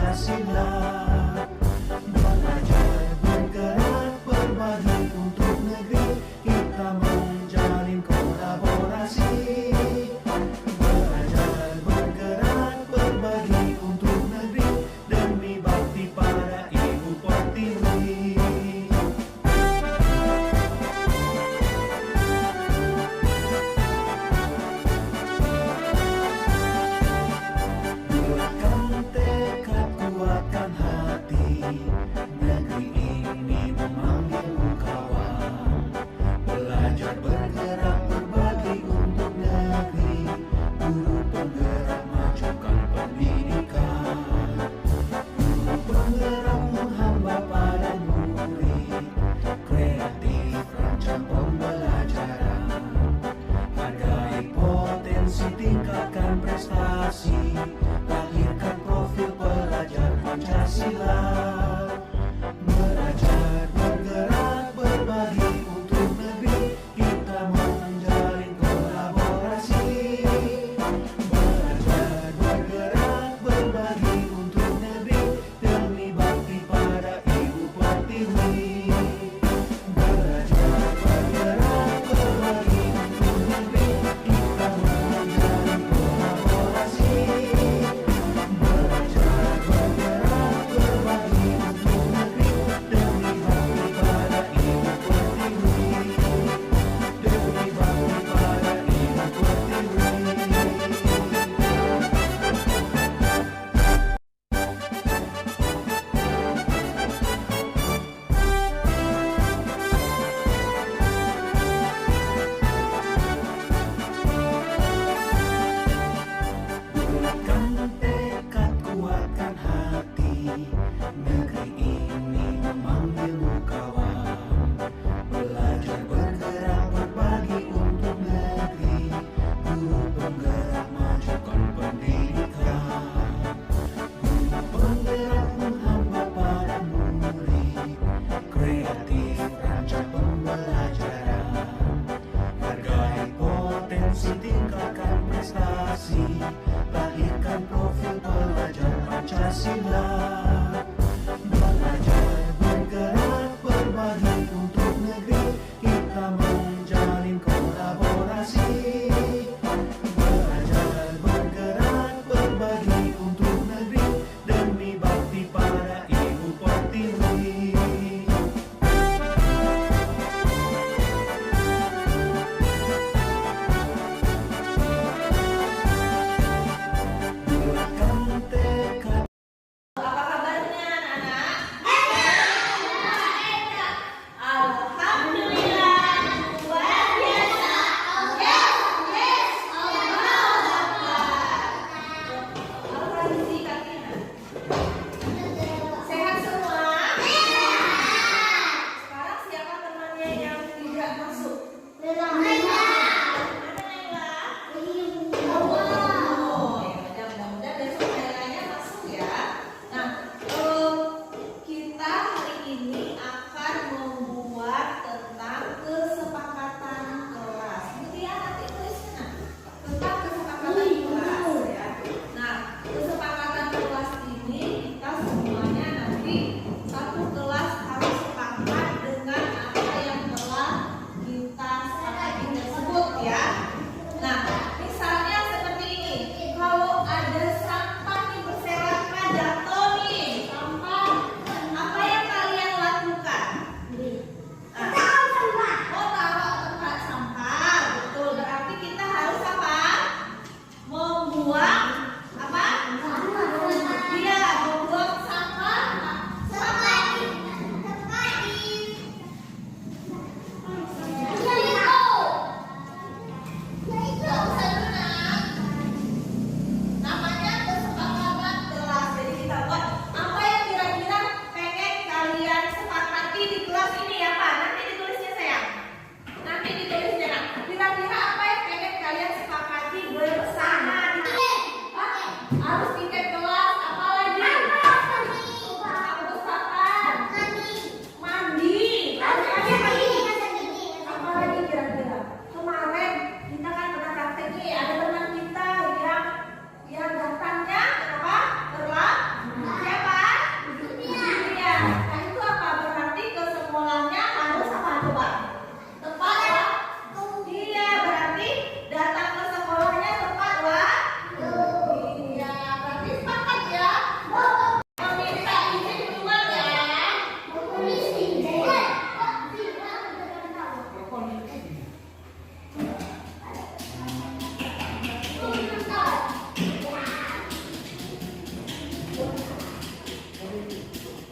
Pancasila. Belajar bergerak berbagi untuk negeri, kita menjalin kolaborasi. Belajar bergerak berbagi untuk negeri, demi bakti pada Ibu Pertiwi. Bulatkan tekad, kuatkan hati, negeri ini memanggilmu kawan. Belajar bergerak berbagi untuk negeri, guru penggerak majukan pendidikan. Guru penggerak menghamba pada murid, kreatif rancang pembelajaran. Hargai potensi, tingkatkan prestasi, lahirkan profil pelajar Pancasila. Belajar bergerak berbagi untuk negeri, kita menjalin kolaborasi. Belajar bergerak berbagi untuk negeri, demi bakti pada Ibu Pertiwi. Belajar bergerak berbagi untuk negeri, kita menjalin kolaborasi. Belajar bergerak berbagi untuk negeri, demi bakti pada Ibu Pertiwi. Demi bakti pada Ibu Pertiwi. Bulatkan tekad, kuatkan hati, negeri ini memanggilmu kawan. Belajar bergerak berbagi untuk negeri, guru penggerak majukan pendidikan. Guru penggerak menghamba pada murid, kreatif rancang pembelajaran. Hargai potensi, tingkatkan prestasi, lahirkan profil pelajar Pancasila. Belajar bergerak berbagi untuk negeri, kita menjalin kolaborasi. Belajar bergerak berbagi untuk negeri, demi bakti pada Ibu Pertiwi. Bulatkan tekad.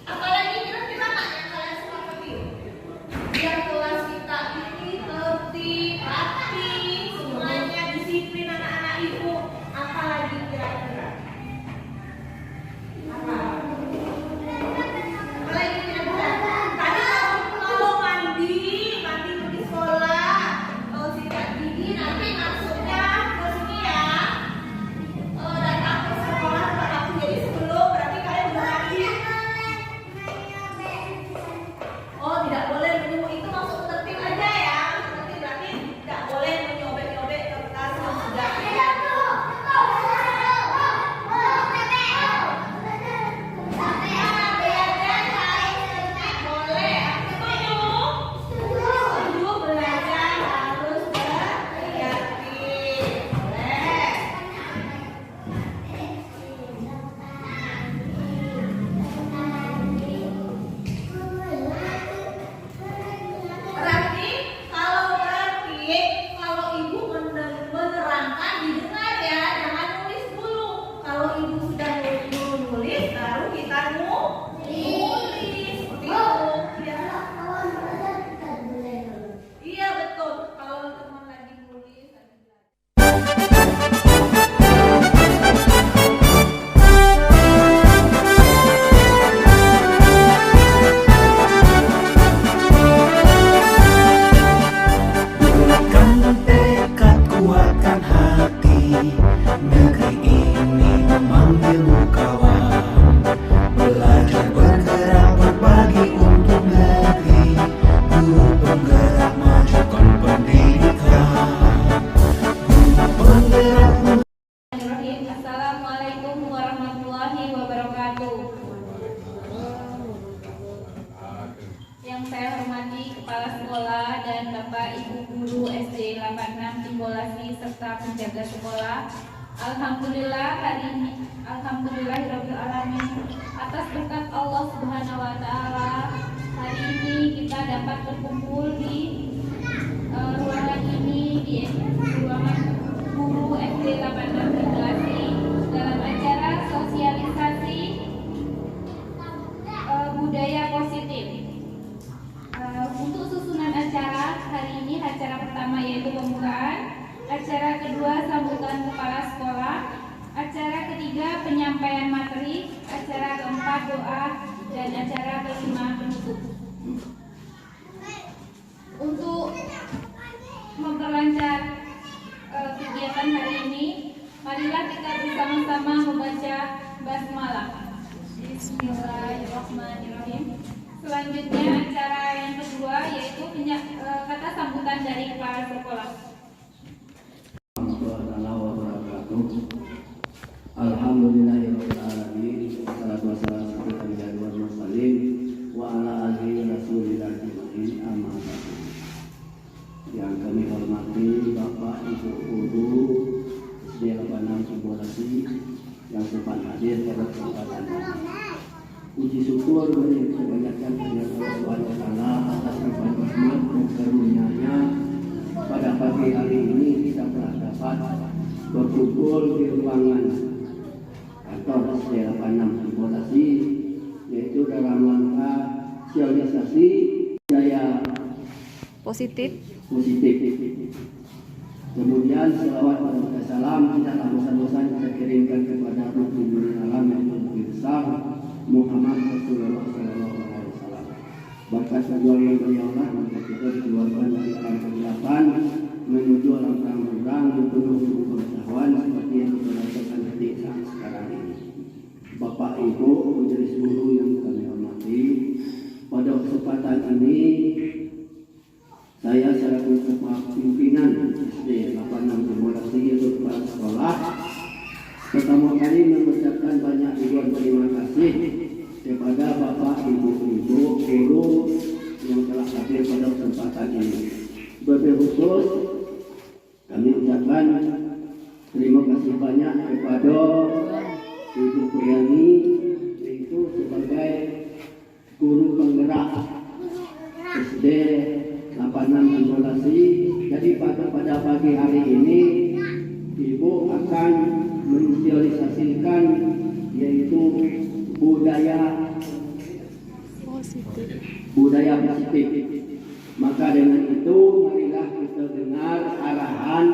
Apalagi kira-kira Kak yang kalian suka penting? Biar kelas kita ini tertib, rapi, semuanya disiplin anak-anak ibu. Apalagi kira-kira? Apa? Apalagi kira-kira? Tadi kalau mandi pergi sekolah. Kalau sikat gigi nanti masuknya ke sini ya. Datang ke sekolah aku jadi sebelum berarti kalian udah mandi. Oh, tidak boleh menyemut, itu masuk tertib aja ya. Tertib berarti tidak boleh menyobek-nyobek kertas yang sudah ada. Kalau ibu menerangkan didengar ya, jangan nulis dulu. Kalau ibu sudah nulis, baru kita nulis. Seperti itu. Iya betul. Kalau teman lagi nulis. Bulatkan tekad, kuatkan hati. Negeri ini memanggilmu kawan. Belajar bergerak berbagi untuk negeri. Guru penggerak majukan pendidikan. Guru penggerak. Assalamualaikum warahmatullahi wabarakatuh. Yang saya hormati Kepala Sekolah dan Bapak Ibu Guru SD 86 Timbolasi serta penjaga sekolah. Alhamdulillah hari ini, alhamdulillahirabbil alamin, atas berkat Allah Subhanahu wa taala, hari ini kita dapat berkumpul di ruangan ini, di ruangan guru SD 86 Timbolasi dalam acara sosialisasi budaya positif. Untuk susunan acara hari ini, acara pertama yaitu pembukaan, acara kedua sambutan kepala sekolah, acara ketiga penyampaian materi, acara keempat doa, dan acara kelima penutup. Untuk memperlancar kegiatan hari ini, marilah kita bersama-sama membaca basmalah. Bismillahirrahmanirrahim. Selanjutnya acara yang kedua yaitu kata sambutan dari kepala sekolah. Alhamdulillahirabbil alamin, wassalatu wassalamu ala asyrofil mursalin wa ala alihi rasulillah ajmain, amma ba'du. Yang kami hormati Bapak Ibu Guru SD 86 Timbolasi yang sempat hadir pada kesempatan ini. Puji syukur bagi kebanyakan hanya Allah Subhanahu wa taala atas limpahan rahmat dan karunia-Nya. Pada pagi hari ini kita telah dapat berkumpul di ruangan kantor SD 86 Timbolasi, yaitu dalam rangka sosialisasi budaya positif. Kemudian selawat dan salam tidaklah bosan-bosan kita kirimkan kepada Rasulullah alam yang lebih besar, Muhammad Rasulullah SAW. Berkat perjuangan beliau lah maka kita dikeluarkan dari alam kegelapan menuju alam terang-terang yang penuh pengetahuan seperti yang kita rasakan di saat sekarang ini. Bapak Ibu majelis guru yang kami hormati, pada kesempatan ini saya selaku kepala pimpinan SD 86 Timbolasi yaitu kepala sekolah pertama kali mengucapkan banyak ribuan terima kasih kepada Bapak Ibu guru yang telah hadir pada kesempatan ini. Lebih khusus kami ucapkan terima kasih banyak kepada Ibu Priani, yaitu sebagai guru penggerak SD 86 Timbolasi. Jadi pada pagi hari ini Ibu akan mensosialisasikan yaitu yaitu budaya positif. Maka dengan itu marilah kita dengar arahan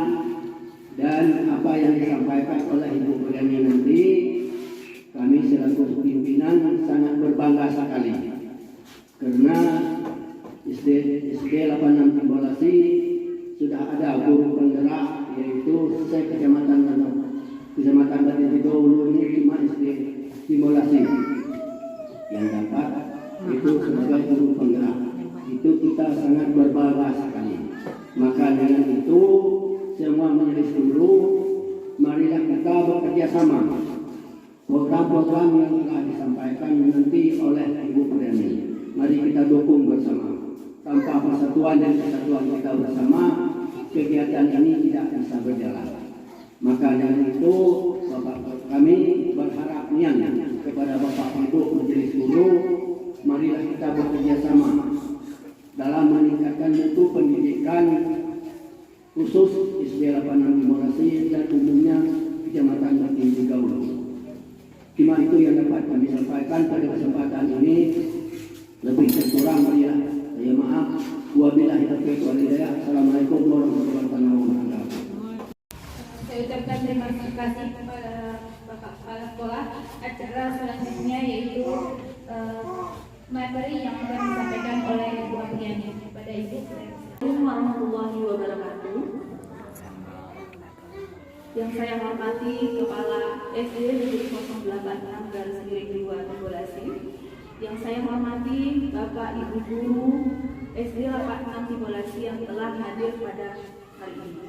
dan apa yang disampaikan oleh Ibu Briani nanti. Kami selaku pimpinan sangat berbangga sekali karena SD 86 Timbolasi sudah ada guru penggerak, yaitu Kecamatan Batitido ini cuma SD Timbolasi yang dapat itu sebagai guru penggerak. Itu kita sangat berbangga sekali. Maka dengan itu semua majelis guru, marilah kita bekerja sama. Program-program yang telah disampaikan nanti oleh Ibu Briani, mari kita dukung bersama. Tanpa persatuan dan kesatuan kita bersama, kegiatan ini tidak bisa berjalan. Maka dengan itu kami berharap kepada Bapak Ibu Majelis Guru, marilah kita bekerja sama dalam meningkatkan mutu pendidikan khusus SD 86 Timbolasi dan umumnya Kecamatan Batiti Gaulo. Cuma itu yang dapat kami sampaikan pada kesempatan ini. Lebih kurang marilah saya maaf. Wabillahi taufiq wal hidayah. Assalamualaikum warahmatullahi wabarakatuh. Saya ucapkan terima kasih kepada Bapak Kepala Sekolah. Acara selanjutnya yaitu materi yang akan disampaikan oleh Ibu Apriani. Kepada Ibu. Assalamualaikum warahmatullahi wabarakatuh. Yang saya hormati Kepala SD Negeri 086/2 Timbolasi. Yang saya hormati Bapak Ibu Guru SD 86 Timbolasi yang telah hadir pada hari ini.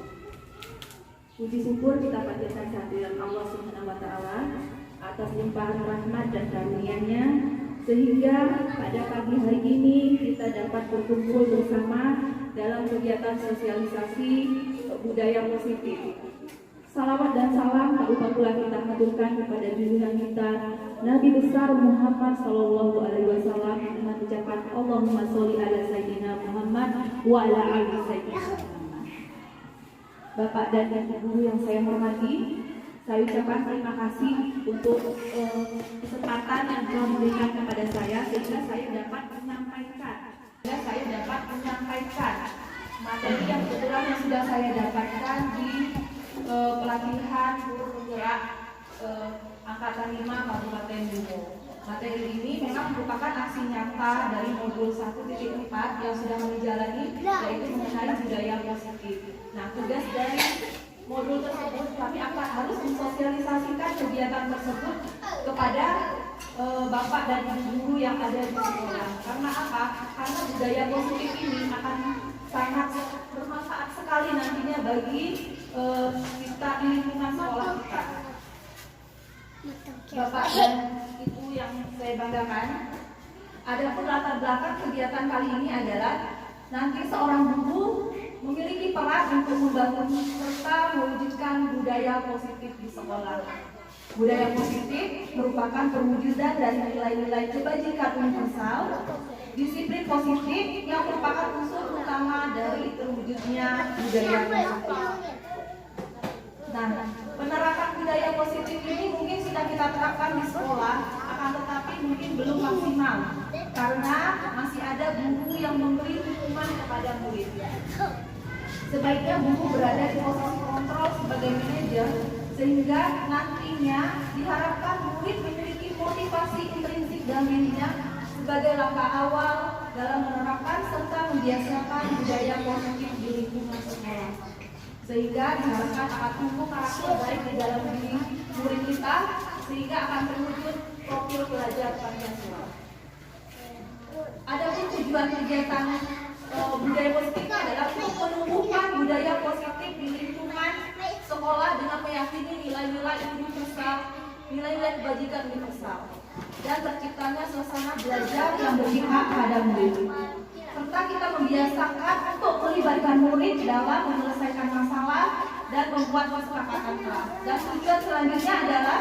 Puji syukur kita panjatkan kehadiran Allah Subhanahu wa taala atas limpahan rahmat dan karunia-Nya sehingga pada pagi hari ini kita dapat berkumpul bersama dalam kegiatan sosialisasi budaya positif. Salawat dan salam tak lupa pula kita haturkan kepada junjungan kita Nabi besar Muhammad Sallallahu Alaihi Wasallam dengan ucapan Allahumma sholli ala Sayyidina Muhammad wa ala ali Sayyidina Muhammad. Bapak dan Ibu guru yang saya hormati, saya ucapkan terima kasih untuk kesempatan yang telah diberikan kepada saya sehingga saya dapat menyampaikan materi yang kebetulan yang sudah saya dapatkan di pelatihan guru penggerak Angkatan 5 Kabupaten Bimo. Materi ini memang merupakan aksi nyata dari modul 1.4 yang sudah menjalani, yaitu mengenai budaya positif. Nah, tugas dari modul tersebut kami akan harus mensosialisasikan kegiatan tersebut kepada Bapak dan Ibu guru yang ada di sekolah. Karena apa? Karena budaya positif ini akan sangat bermanfaat sekali nantinya bagi kita di lingkungan sekolah kita. Bapak dan Ibu yang saya banggakan, adapun latar belakang kegiatan kali ini adalah nanti seorang guru memiliki peran untuk membangun serta mewujudkan budaya positif di sekolah. Budaya positif merupakan perwujudan dari nilai-nilai kebajikan universal, disiplin positif yang merupakan unsur utama dari terwujudnya budaya positif. Nah, penerapan budaya positif ini mungkin sudah kita terapkan di sekolah, akan tetapi mungkin belum maksimal karena masih ada guru yang memberi hukuman kepada murid. Sebaiknya guru berada di posisi kontrol sebagai manajer sehingga nantinya diharapkan murid memiliki motivasi intrinsik dalam dirinya sebagai langkah awal dalam menerapkan serta membiasakan budaya positif di lingkungan sekolah. Sehingga diharapkan akan tumbuh karakter baik di dalam diri murid kita sehingga akan terwujud profil pelajar Pancasila. Adapun tujuan kegiatan budaya positif adalah untuk menumbuhkan budaya positif di lingkungan sekolah dengan meyakini nilai-nilai universal, nilai-nilai kebajikan universal, dan terciptanya suasana belajar yang berpihak pada murid. Serta kita membiasakan untuk melibatkan murid dalam menyelesaikan masalah dan membuat kesepakatan kelas. Dan tujuan selanjutnya adalah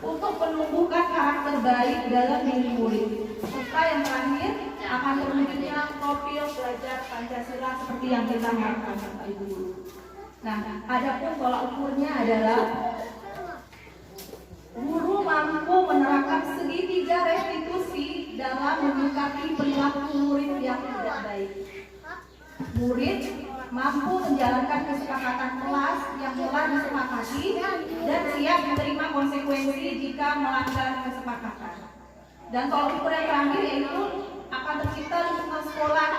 untuk menumbuhkan karakter baik dalam diri murid. Serta yang terakhir akan terwujudnya profil pelajar Pancasila seperti yang kita harapkan Bapak Ibu guru. Nah, adapun tolak ukurnya adalah guru mampu menerapkan segitiga restitusi dalam menyikapi perilaku murid yang tidak baik. Murid mampu menjalankan kesepakatan kelas yang telah disepakati dan siap menerima konsekuensi jika melanggar kesepakatan. Dan tolak ukur yang terakhir yaitu akan tercipta lingkungan sekolah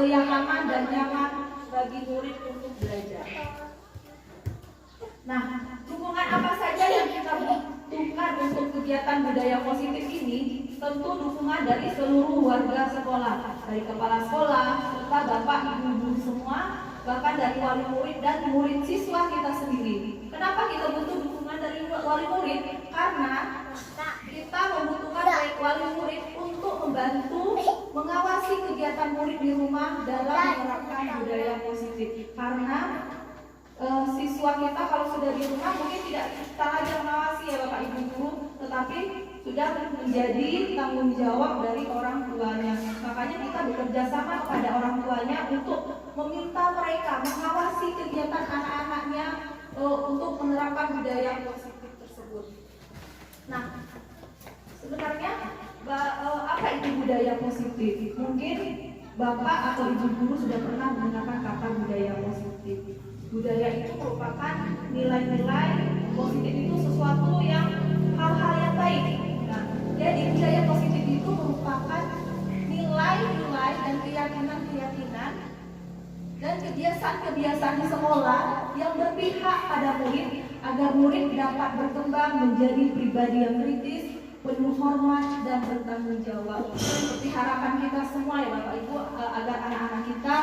yang aman dan nyaman bagi murid untuk belajar. Nah, dukungan apa saja yang kita butuhkan untuk kegiatan budaya positif ini? Tentu dukungan dari seluruh warga sekolah, dari kepala sekolah, serta bapak ibu guru semua, bahkan dari wali murid dan murid siswa kita sendiri. Kenapa kita butuh dukungan dari wali murid? Karena kita membutuhkan baik wali murid untuk membantu mengawasi kegiatan murid di rumah dalam menerapkan budaya positif. Karena siswa kita kalau sudah di rumah mungkin tidak kita lagi mengawasi ya Bapak Ibu guru, tetapi sudah menjadi tanggung jawab dari orang tuanya. Makanya kita bekerja sama kepada orang tuanya untuk meminta mereka mengawasi kegiatan anak-anaknya untuk menerapkan budaya positif tersebut. Nah, sebenarnya apa itu budaya positif? Mungkin Bapak atau Ibu guru sudah pernah menggunakan kata budaya positif. Budaya itu merupakan nilai-nilai positif, itu sesuatu yang hal-hal yang baik. Nah, jadi budaya positif itu merupakan nilai-nilai dan keyakinan-keyakinan dan kebiasaan-kebiasaan di sekolah yang berpihak pada murid agar murid dapat berkembang menjadi pribadi yang kritis, penuh hormat dan bertanggung jawab. Seperti harapan kita semua ya Bapak Ibu, agar anak-anak kita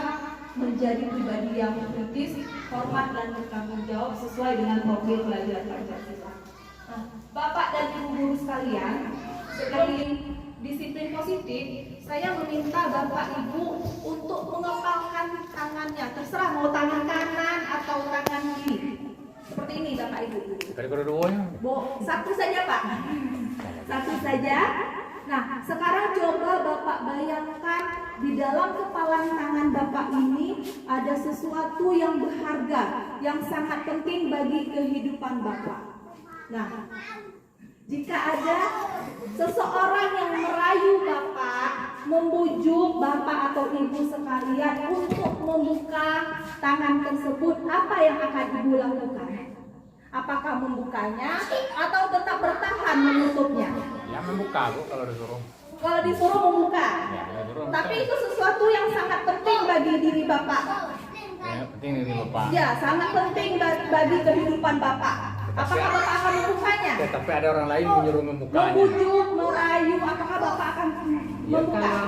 menjadi pribadi yang kritis, hormat dan bertanggung jawab sesuai dengan profil pelajar Pancasila. Nah, Bapak dan Ibu guru sekalian, sebagai disiplin positif, saya meminta Bapak Ibu untuk mengepalkan tangannya, terserah mau tangan kanan atau tangan kiri. Seperti ini Bapak Ibu. Satu saja Pak. Satu saja. Nah, sekarang coba Bapak bayangkan di dalam kepalan tangan Bapak ini ada sesuatu yang berharga, yang sangat penting bagi kehidupan Bapak. Nah, jika ada seseorang yang merayu Bapak, membujuk Bapak atau Ibu sekalian untuk membuka tangan tersebut, apa yang akan Ibu lakukan? Apakah membukanya atau tetap bertahan menutupnya? Ya membuka Bu kalau disuruh. Kalau disuruh membuka. Ya, disuruh. Tapi itu sesuatu yang sangat penting bagi diri Bapak. Ya, penting diri Bapak. Ya, sangat penting bagi kehidupan Bapak. Apakah Bapak akan membukanya? Ya, tapi ada orang lain menyuruh membukanya. Membujuk, merayu, apakah Bapak akan Ya membuka? kalau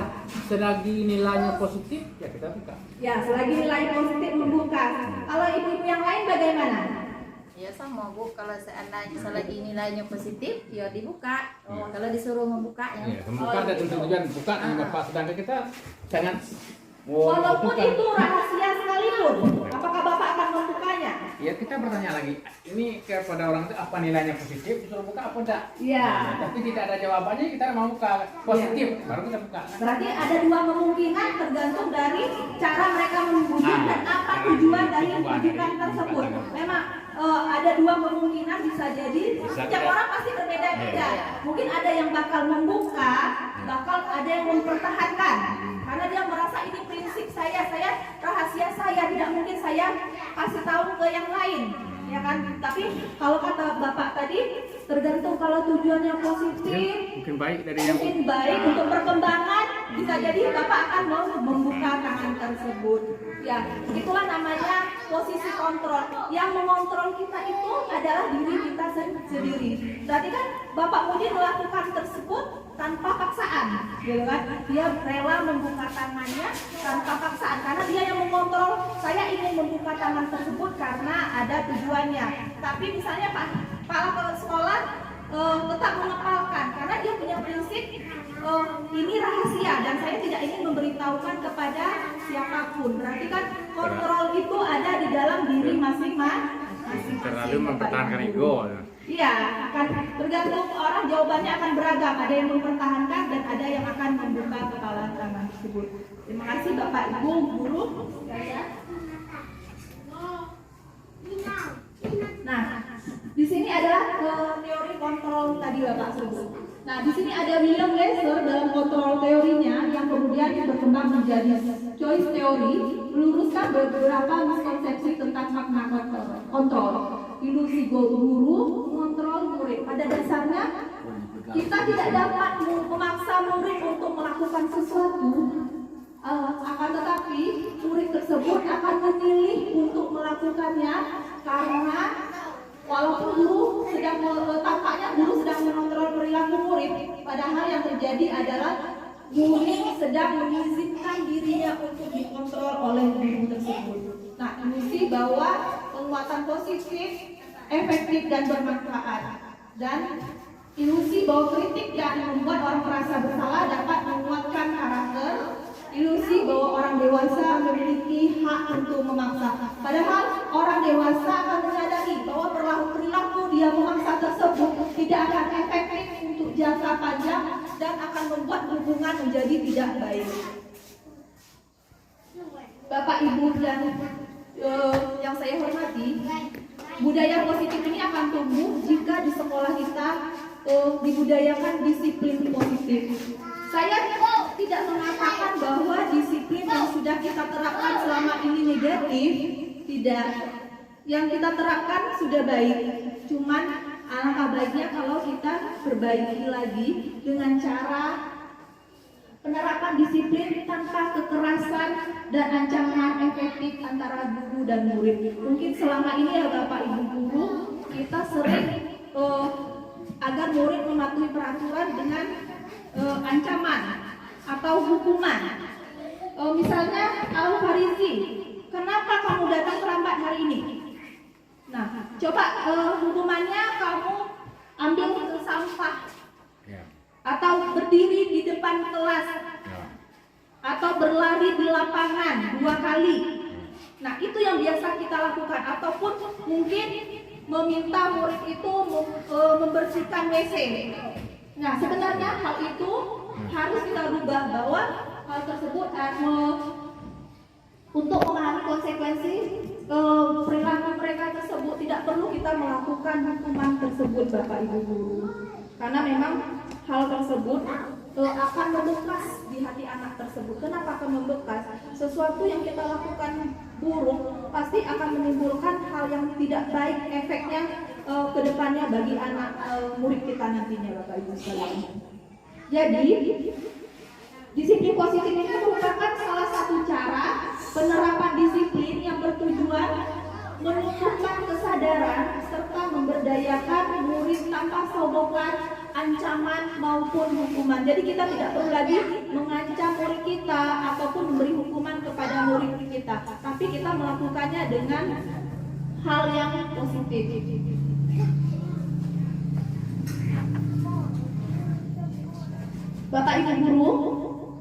selagi nilainya positif ya kita buka. Ya, selagi nilai positif membuka. Kalau ibu-ibu yang lain bagaimana? Ya sama Bu, kalau seandainya selagi nilainya positif, ya dibuka. Kalau disuruh membuka Ya, membuka ada tujuan buka nih Bapak, sedangkan kita sangat Walaupun itu rahasia sekalipun, apakah Bapak akan membukanya? Ya kita bertanya lagi, ini kepada orang itu apa nilainya positif, disuruh buka apa enggak? Iya. Tapi tidak ada jawabannya, kita mau buka positif, baru kita buka. Berarti ada dua kemungkinan tergantung dari cara mereka membujuk dan apa tujuan dari bujukan tersebut. Memang ada dua kemungkinan, bisa jadi setiap orang pasti berbeda-beda. Mungkin ada yang bakal membuka, bakal ada yang mempertahankan. Karena dia merasa ini prinsip saya rahasia saya, tidak mungkin saya kasih tahu ke yang lain, ya kan? Tapi kalau kata Bapak tadi, tergantung kalau tujuannya positif, Mungkin baik dari yang mungkin baik untuk perkembangan, bisa jadi Bapak akan mau membuka tangan tersebut. Ya, itulah namanya posisi kontrol. Yang mengontrol kita itu adalah diri kita sendiri. Berarti kan Bapak Budi melakukan tersebut tanpa paksaan, gitu kan? Dia rela membuka tangannya tanpa paksaan karena dia yang mengontrol. Saya ingin membuka tangan tersebut karena ada tujuannya. Tapi misalnya Pak kepala sekolah tetap mengepalkan karena dia punya prinsip ini rahasia dan saya tidak ingin memberitahukan kepada siapapun. Berarti kan kontrol itu ada di dalam diri masing-masing. terlalu mempertahankan ego. Iya, akan tergantung orang, jawabannya akan beragam. Ada yang mempertahankan dan ada yang akan membuka kepala tangan tersebut. Terima kasih Bapak Ibu guru. Nah, di sini adalah teori kontrol tadi Bapak sebut. Nah, di sini ada William Glasser dalam kontrol teorinya yang kemudian berkembang menjadi choice theory, meluruskan beberapa miskonsepsi tentang makna kontrol. Ilusi guru mengontrol murid. Pada dasarnya kita tidak dapat memaksa murid untuk melakukan sesuatu, akan tetapi murid tersebut akan memilih untuk melakukannya karena walaupun guru tampaknya guru sedang mengontrol perilaku murid, padahal yang terjadi adalah murid sedang mengizinkan dirinya untuk dikontrol oleh guru tersebut. Nah, ilusi bahwa penguatan positif, efektif dan bermanfaat, dan ilusi bahwa kritik dan membuat orang merasa bersalah dapat menguatkan karakter. Ilusi bahwa orang dewasa memiliki hak untuk memaksa. Padahal orang dewasa akan menyadari bahwa perilaku dia memaksa tersebut tidak akan efektif untuk jangka panjang dan akan membuat hubungan menjadi tidak baik. Bapak Ibu dan yang saya hormati, budaya positif ini akan tumbuh jika di sekolah kita dibudayakan disiplin positif. Saya tidak mengatakan bahwa disiplin yang sudah kita terapkan selama ini negatif, tidak. Yang kita terapkan sudah baik. Cuman alangkah baiknya kalau kita perbaiki lagi dengan cara penerapan disiplin tanpa kekerasan dan ancaman efektif antara guru dan murid. Mungkin selama ini ya Bapak Ibu guru, kita sering agar murid mematuhi peraturan dengan ancaman atau hukuman. Misalnya Al-Farizi, kenapa kamu datang terlambat hari ini? Nah, coba hukumannya kamu ambil sampah, atau berdiri di depan kelas, atau berlari di lapangan 2 kali. Nah, itu yang biasa kita lakukan. Ataupun mungkin meminta murid itu membersihkan WC. Nah, sebenarnya hal itu harus kita rubah, bahwa hal tersebut untuk memahami konsekuensi perilaku mereka tersebut tidak perlu kita melakukan hukuman tersebut Bapak Ibu guru. Karena memang hal tersebut akan membekas di hati anak tersebut. Kenapa akan membekas? Sesuatu yang kita lakukan buruk pasti akan menimbulkan hal yang tidak baik efeknya ke depannya bagi anak murid kita nantinya Bapak Ibu sekalian. Jadi disiplin positif ini merupakan salah satu cara penerapan disiplin yang bertujuan menumbuhkan kesadaran serta memberdayakan murid tanpa sogokan, ancaman maupun hukuman. Jadi kita tidak perlu lagi mengancam murid kita ataupun memberi hukuman kepada murid kita, tapi kita melakukannya dengan hal yang positif. Bapak Ibu guru,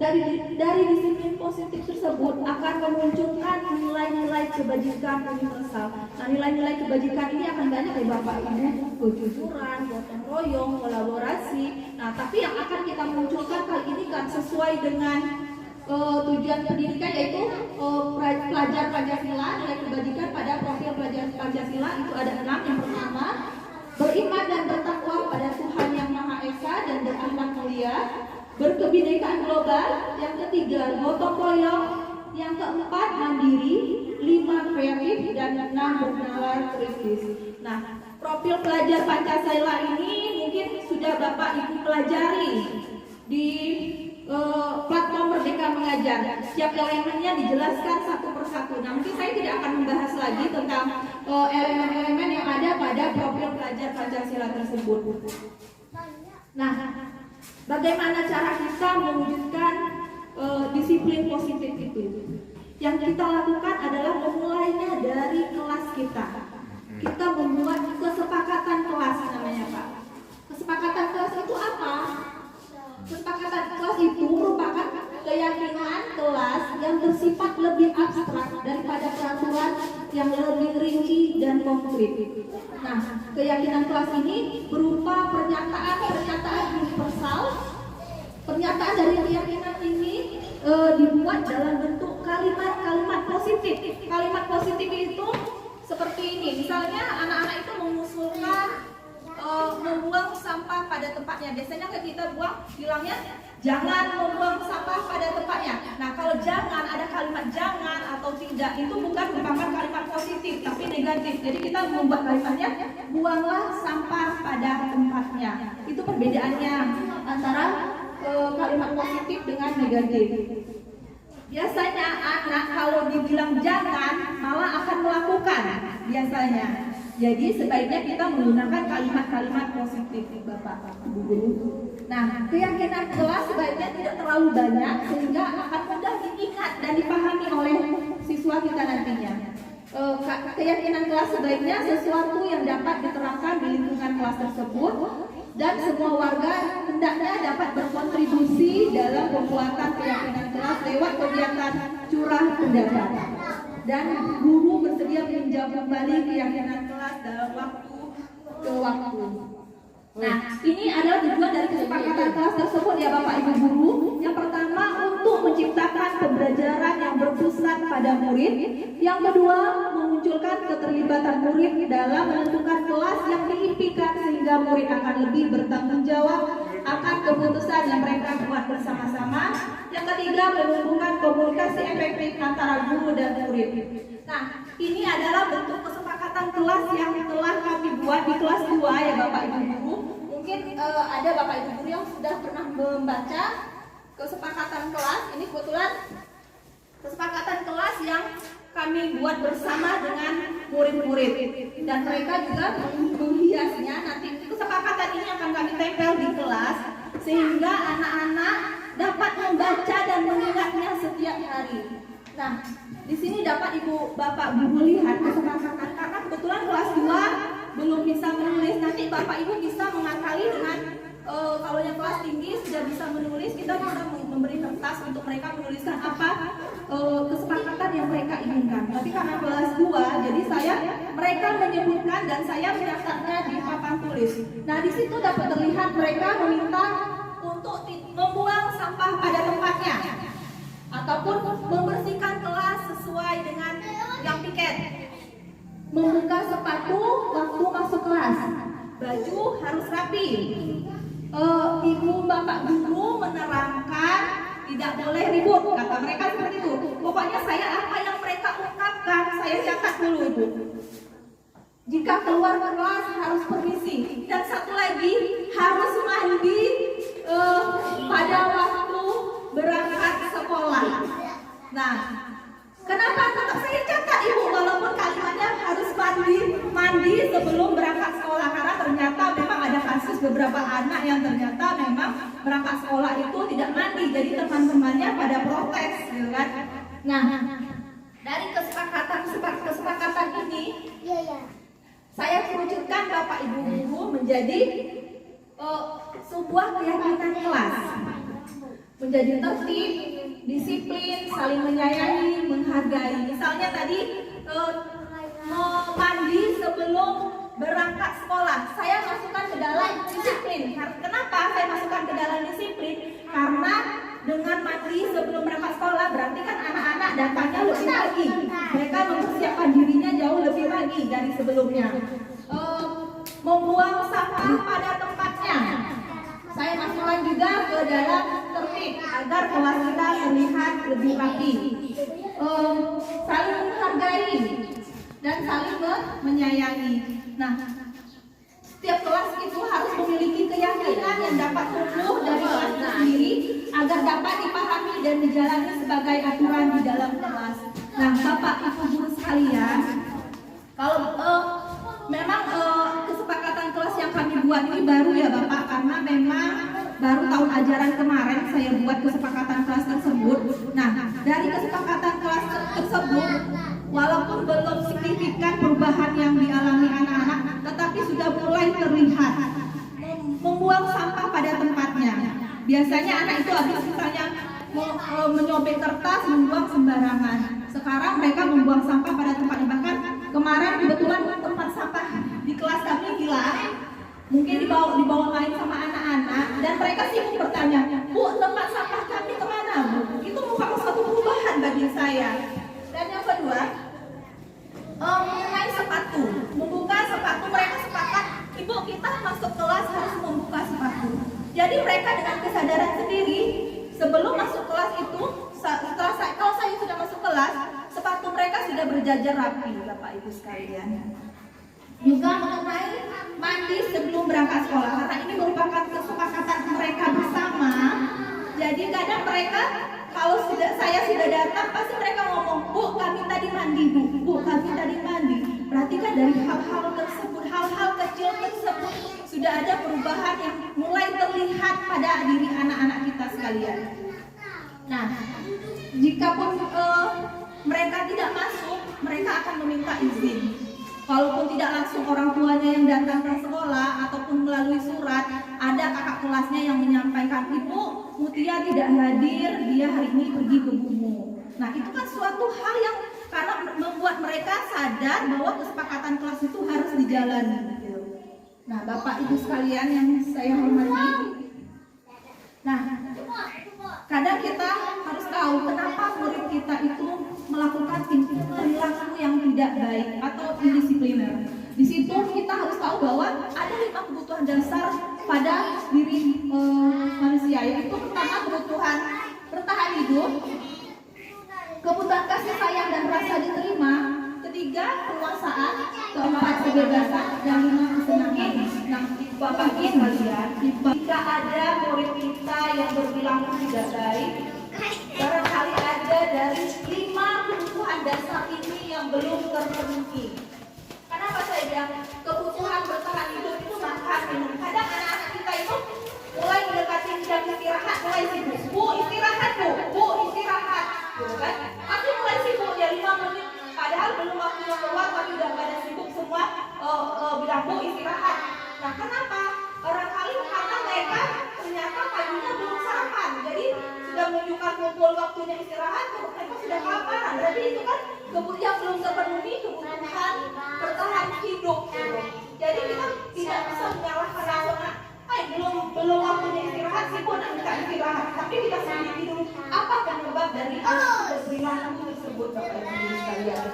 dari disiplin positif tersebut akan memunculkan nilai-nilai kebajikan universal. Nah, nilai-nilai kebajikan ini akan banyak ya Bapak Ibu, kejujuran, gotong royong, kolaborasi. Nah, tapi yang akan kita munculkan kali ini kan sesuai dengan tujuan pendidikan, yaitu pelajar Pancasila. Nilai kebajikan pada profil pelajar Pancasila itu ada 6. Yang pertama, beriman dan bertakwa pada Tuhan Yang Maha Esa dan berakhlak mulia. Berkebinekaan global. Yang ketiga, gotong royong. Yang keempat, mandiri. 5, kreatif. Dan 6, bernalar kritis. Nah, profil pelajar Pancasila ini mungkin sudah Bapak Ibu pelajari di platform Merdeka Mengajar. Setiap elemennya dijelaskan satu persatu. Nah, mungkin saya tidak akan membahas lagi tentang elemen-elemen yang ada pada profil pelajar Pancasila tersebut. Nah, bagaimana cara kita mewujudkan disiplin positif itu? Yang kita lakukan adalah memulainya dari kelas kita. Kita membuat kesepakatan kelas namanya Pak. Kesepakatan kelas itu apa? Kesepakatan kelas itu merupakan keyakinan kelas yang bersifat lebih abstrak daripada peraturan yang lebih rinci dan konkret. Nah, keyakinan kelas ini berupa pernyataan universal. Pernyataan dari keyakinan ini dibuat dalam bentuk kalimat-kalimat positif. Kalimat positif itu seperti ini. Misalnya anak-anak itu mengusulkan membuang sampah pada tempatnya. Biasanya kita buang, bilangnya jangan membuang sampah pada tempatnya. Nah, kalau jangan, ada kalimat jangan atau tidak, itu bukan merupakan kalimat positif tapi negatif. Jadi kita membuat kalimatnya buanglah sampah pada tempatnya. Itu perbedaannya antara kalimat positif dengan negatif. Biasanya anak kalau dibilang jangan malah akan melakukan biasanya. Jadi sebaiknya kita menggunakan kalimat-kalimat positif, Bapak, Ibu Guru. Nah, keyakinan kelas sebaiknya tidak terlalu banyak sehingga akan mudah diingat dan dipahami oleh siswa kita nantinya. Keyakinan kelas sebaiknya sesuatu yang dapat diterapkan di lingkungan kelas tersebut dan semua warga hendaknya dapat berkontribusi dalam pembuatan keyakinan kelas lewat kegiatan curah pendapat. Dan guru bersedia meninjau kembali keyakinan kelas dalam waktu ke waktu. Nah, ini adalah tujuan dari kesepakatan kelas tersebut ya Bapak Ibu Guru. Yang pertama, untuk menciptakan pembelajaran yang berpusat pada murid. Yang kedua, memunculkan keterlibatan murid dalam menentukan kelas yang diimpikan sehingga murid akan lebih bertanggung jawab akan keputusan yang mereka buat bersama-sama. Yang ketiga, menumbuhkan komunikasi efektif antara guru dan murid. Nah, ini adalah bentuk kesepakatan kelas yang telah kami buat di kelas 2 ya Bapak Ibu Guru. Mungkin ada Bapak Ibu Guru yang sudah pernah membaca kesepakatan kelas. Ini kebetulan kesepakatan kelas yang kami buat bersama dengan murid-murid. Dan mereka juga menghiasnya. Nanti kesepakatan ini akan kami tempel di kelas sehingga anak-anak dapat membaca dan mengingatnya setiap hari. Nah, di sini dapat Ibu Bapak Guru lihat kesepakatan karena kebetulan kelas 2 belum bisa menulis. Nanti Bapak Ibu bisa mengakali dengan kalau yang kelas tinggi sudah bisa menulis, kita bisa memberi kertas untuk mereka menuliskan apa kesepakatan yang mereka inginkan. Tapi karena kelas 2, jadi mereka menyebutkan dan saya mencatatnya di papan tulis. Nah, di situ dapat terlihat mereka meminta untuk membuang sampah pada tempatnya ataupun membersihkan kelas sesuai dengan yang piket, membuka sepatu waktu masuk kelas, baju harus rapi. Ibu Bapak Guru menerangkan tidak boleh ribut, kata mereka seperti itu. Pokoknya apa yang mereka ungkapkan saya catat dulu Ibu. Jika keluar kelas harus permisi, dan satu lagi harus mandi pada waktu berangkat sekolah. Nah, kenapa tetap saya catat Ibu walaupun kalimatnya harus mandi sebelum berangkat sekolah, karena ternyata memang ada kasus beberapa anak yang ternyata memang berangkat sekolah itu tidak mandi, jadi teman-temannya pada protes, gitu kan? Nah, dari kesepakatan ini, saya kerucutkan Bapak Ibu Guru menjadi sebuah keyakinan kelas, menjadi tertib, disiplin, saling menyayangi, menghargai. Misalnya tadi mandi sebelum berangkat sekolah, saya masukkan ke dalam disiplin. Kenapa saya masukkan ke dalam disiplin? Karena dengan mandi sebelum berangkat sekolah berarti kan anak-anak datangnya lebih pagi, mereka mempersiapkan dirinya jauh lebih pagi dari sebelumnya. Membuang sampah pada tempatnya, saya masukkan juga ke dalam tertib agar kelas kita terlihat lebih rapi. Saling menghargai dan saling menyayangi. Nah, setiap kelas itu harus memiliki keyakinan yang dapat tumbuh dari kelas itu sendiri agar dapat dipahami dan dijalani sebagai aturan di dalam kelas. Nah, Bapak Ibu Guru sekalian, kalau memang kesepakatan kelas yang kami buat ini baru ya Bapak, karena memang baru tahun ajaran kemarin saya buat kesepakatan kelas tersebut. Nah, dari kesepakatan kelas tersebut, walaupun belum signifikan perubahan yang dialami anak-anak, tetapi sudah mulai terlihat membuang sampah pada tempatnya. Biasanya anak itu habis misalnya menyobek kertas, membuang sembarangan. Sekarang mereka membuang sampah pada tempatnya. Bahkan kemarin kebetulan tempat sampah di kelas kami hilang, mungkin dibawa main sama anak-anak, dan mereka sibuk bertanya, Bu, tempat sampah kami kemana Bu? Itu merupakan suatu perubahan bagi saya. Dan yang kedua, mengenai sepatu, membuka sepatu, mereka sepakat, Ibu kita kelas harus membuka sepatu. Jadi mereka dengan kesadaran sendiri sebelum masuk kelas itu, kalau saya sudah masuk kelas, sepatu mereka sudah berjajar rapi, Bapak Ibu sekalian. Juga mengenai mandi sebelum berangkat sekolah, karena ini merupakan kesepakatan mereka bersama. Jadi kadang mereka kalau saya sudah datang, pasti mereka ngomong, Bu, kami tadi mandi, Bu, kami tadi mandi. Berarti kan dari hal-hal tersebut, hal-hal kecil tersebut sudah ada perubahan yang mulai terlihat pada diri anak-anak kita sekalian. Nah, jikapun mereka tidak masuk, mereka akan meminta izin. Walaupun tidak langsung orang tuanya yang datang ke sekolah ataupun melalui surat, ada kakak kelasnya yang menyampaikan, Ibu, Mutia tidak hadir, dia hari ini pergi ke Bumu. Nah, itu kan suatu hal yang karena membuat mereka sadar bahwa kesepakatan kelas itu harus dijalani. Nah, Bapak Ibu sekalian yang saya hormati, nah, kadang kita harus tahu kenapa murid kita itu melakukan perilaku yang tidak baik atau indisipliner. Di situ kita harus tahu bahwa ada 5 kebutuhan dasar pada diri manusia, yaitu pertama kebutuhan bertahan hidup, kebutuhan kasih sayang dan rasa diterima, ketiga penguasaan, keempat kebebasan, dan 5 kesenangan. Nah, Bapak Ibu sekalian, jika ada murid kita yang berperilaku tidak baik, barangkali ada dari 5 kebutuhan dasar ini yang belum terpenuhi. Kenapa saya bilang kebutuhan bertahan hidup itu makan minum? Kadang anak-anak kita itu mulai mendekati jam istirahat, mulai sibuk. Bu, istirahat, Bu, istirahat. Gitu kan? Tapi mulai sibuk ya 5 menit. Padahal belum waktunya keluar, tapi udah pada sibuk semua bilang, Bu, istirahat. Nah, kenapa? Barangkali karena mereka ternyata paginya belum sarapan. Jadi sudah menunjukkan kumpul waktunya istirahat, mereka sudah kelaparan. Berarti itu kan kebutuhan belum terpenuhi, kebutuhan bertahan hidup. Jadi kita tidak bisa menyalahkan langsung, belum waktunya istirahat, sibuk nak minta istirahat. Tapi kita selidiki dulu apa penyebab dari perilaku tersebut, Bapak Ibu sekalian.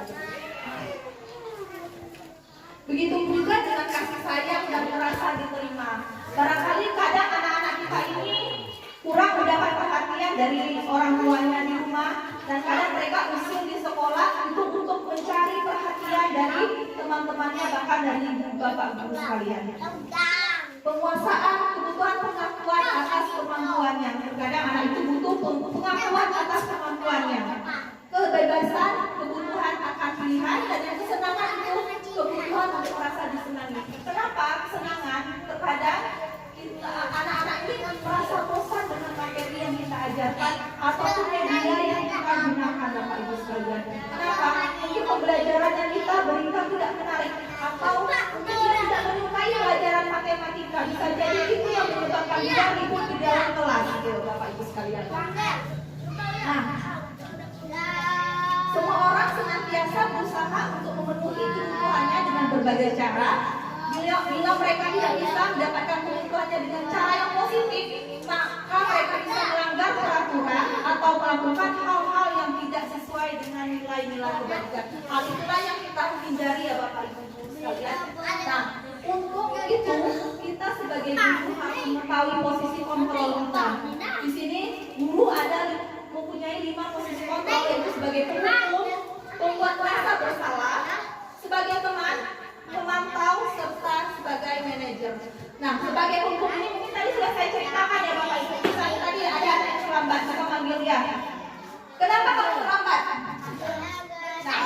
Begitu juga dengan kasih sayang dan merasa diterima. Barangkali kadang anak-anak kita ini kurang mendapat perhatian dari orang tuanya di rumah, dan kadang mereka usil di sekolah itu untuk mencari perhatian dari teman-temannya, bahkan dari bapak guru sekalian. Penguasaan, kebutuhan pengakuan atas kemampuannya. Terkadang anak itu butuh pengakuan atas kemampuannya. Kebebasan, kebutuhan akan pilihan, dan yang kesenangan itu kebutuhan untuk merasa disenangi. Kenapa kesenangan? Terkadang anak-anak ini merasa bosan dengan materi yang kita ajarkan ataupun media yang kita gunakan, Bapak Ibu sekalian. Kenapa? Mungkin pembelajaran yang kita berikan tidak menarik, atau mungkin dia tidak menyukai pelajaran matematika. Bisa jadi itu yang menyebabkan dia ribut di dalam kelas, gitu, Bapak Ibu sekalian. Nah, semua orang senantiasa berusaha untuk memenuhi kebutuhannya dengan berbagai cara. Bila mereka tidak bisa mendapatkan kebutuhannya dengan cara yang positif, maka mereka bisa melanggar peraturan atau melakukan hal-hal yang tidak sesuai dengan nilai-nilai kebaikan. Hal itulah yang kita hindari, ya Bapak Ibu sekalian. Nah, untuk itu kita sebagai guru harus mengetahui posisi kontrol kita. Di sini guru ada mempunyai 5 posisi kontrol, yaitu sebagai penghukum, pembuat merasa bersalah, sebagai teman, memantau, serta sebagai manajer. Nah, sebagai penghukum ini mungkin tadi sudah saya ceritakan, ya Bapak Ibu. Misalnya tadi ada anak yang terlambat, kita manggil dia. Kenapa kamu terlambat? Nah,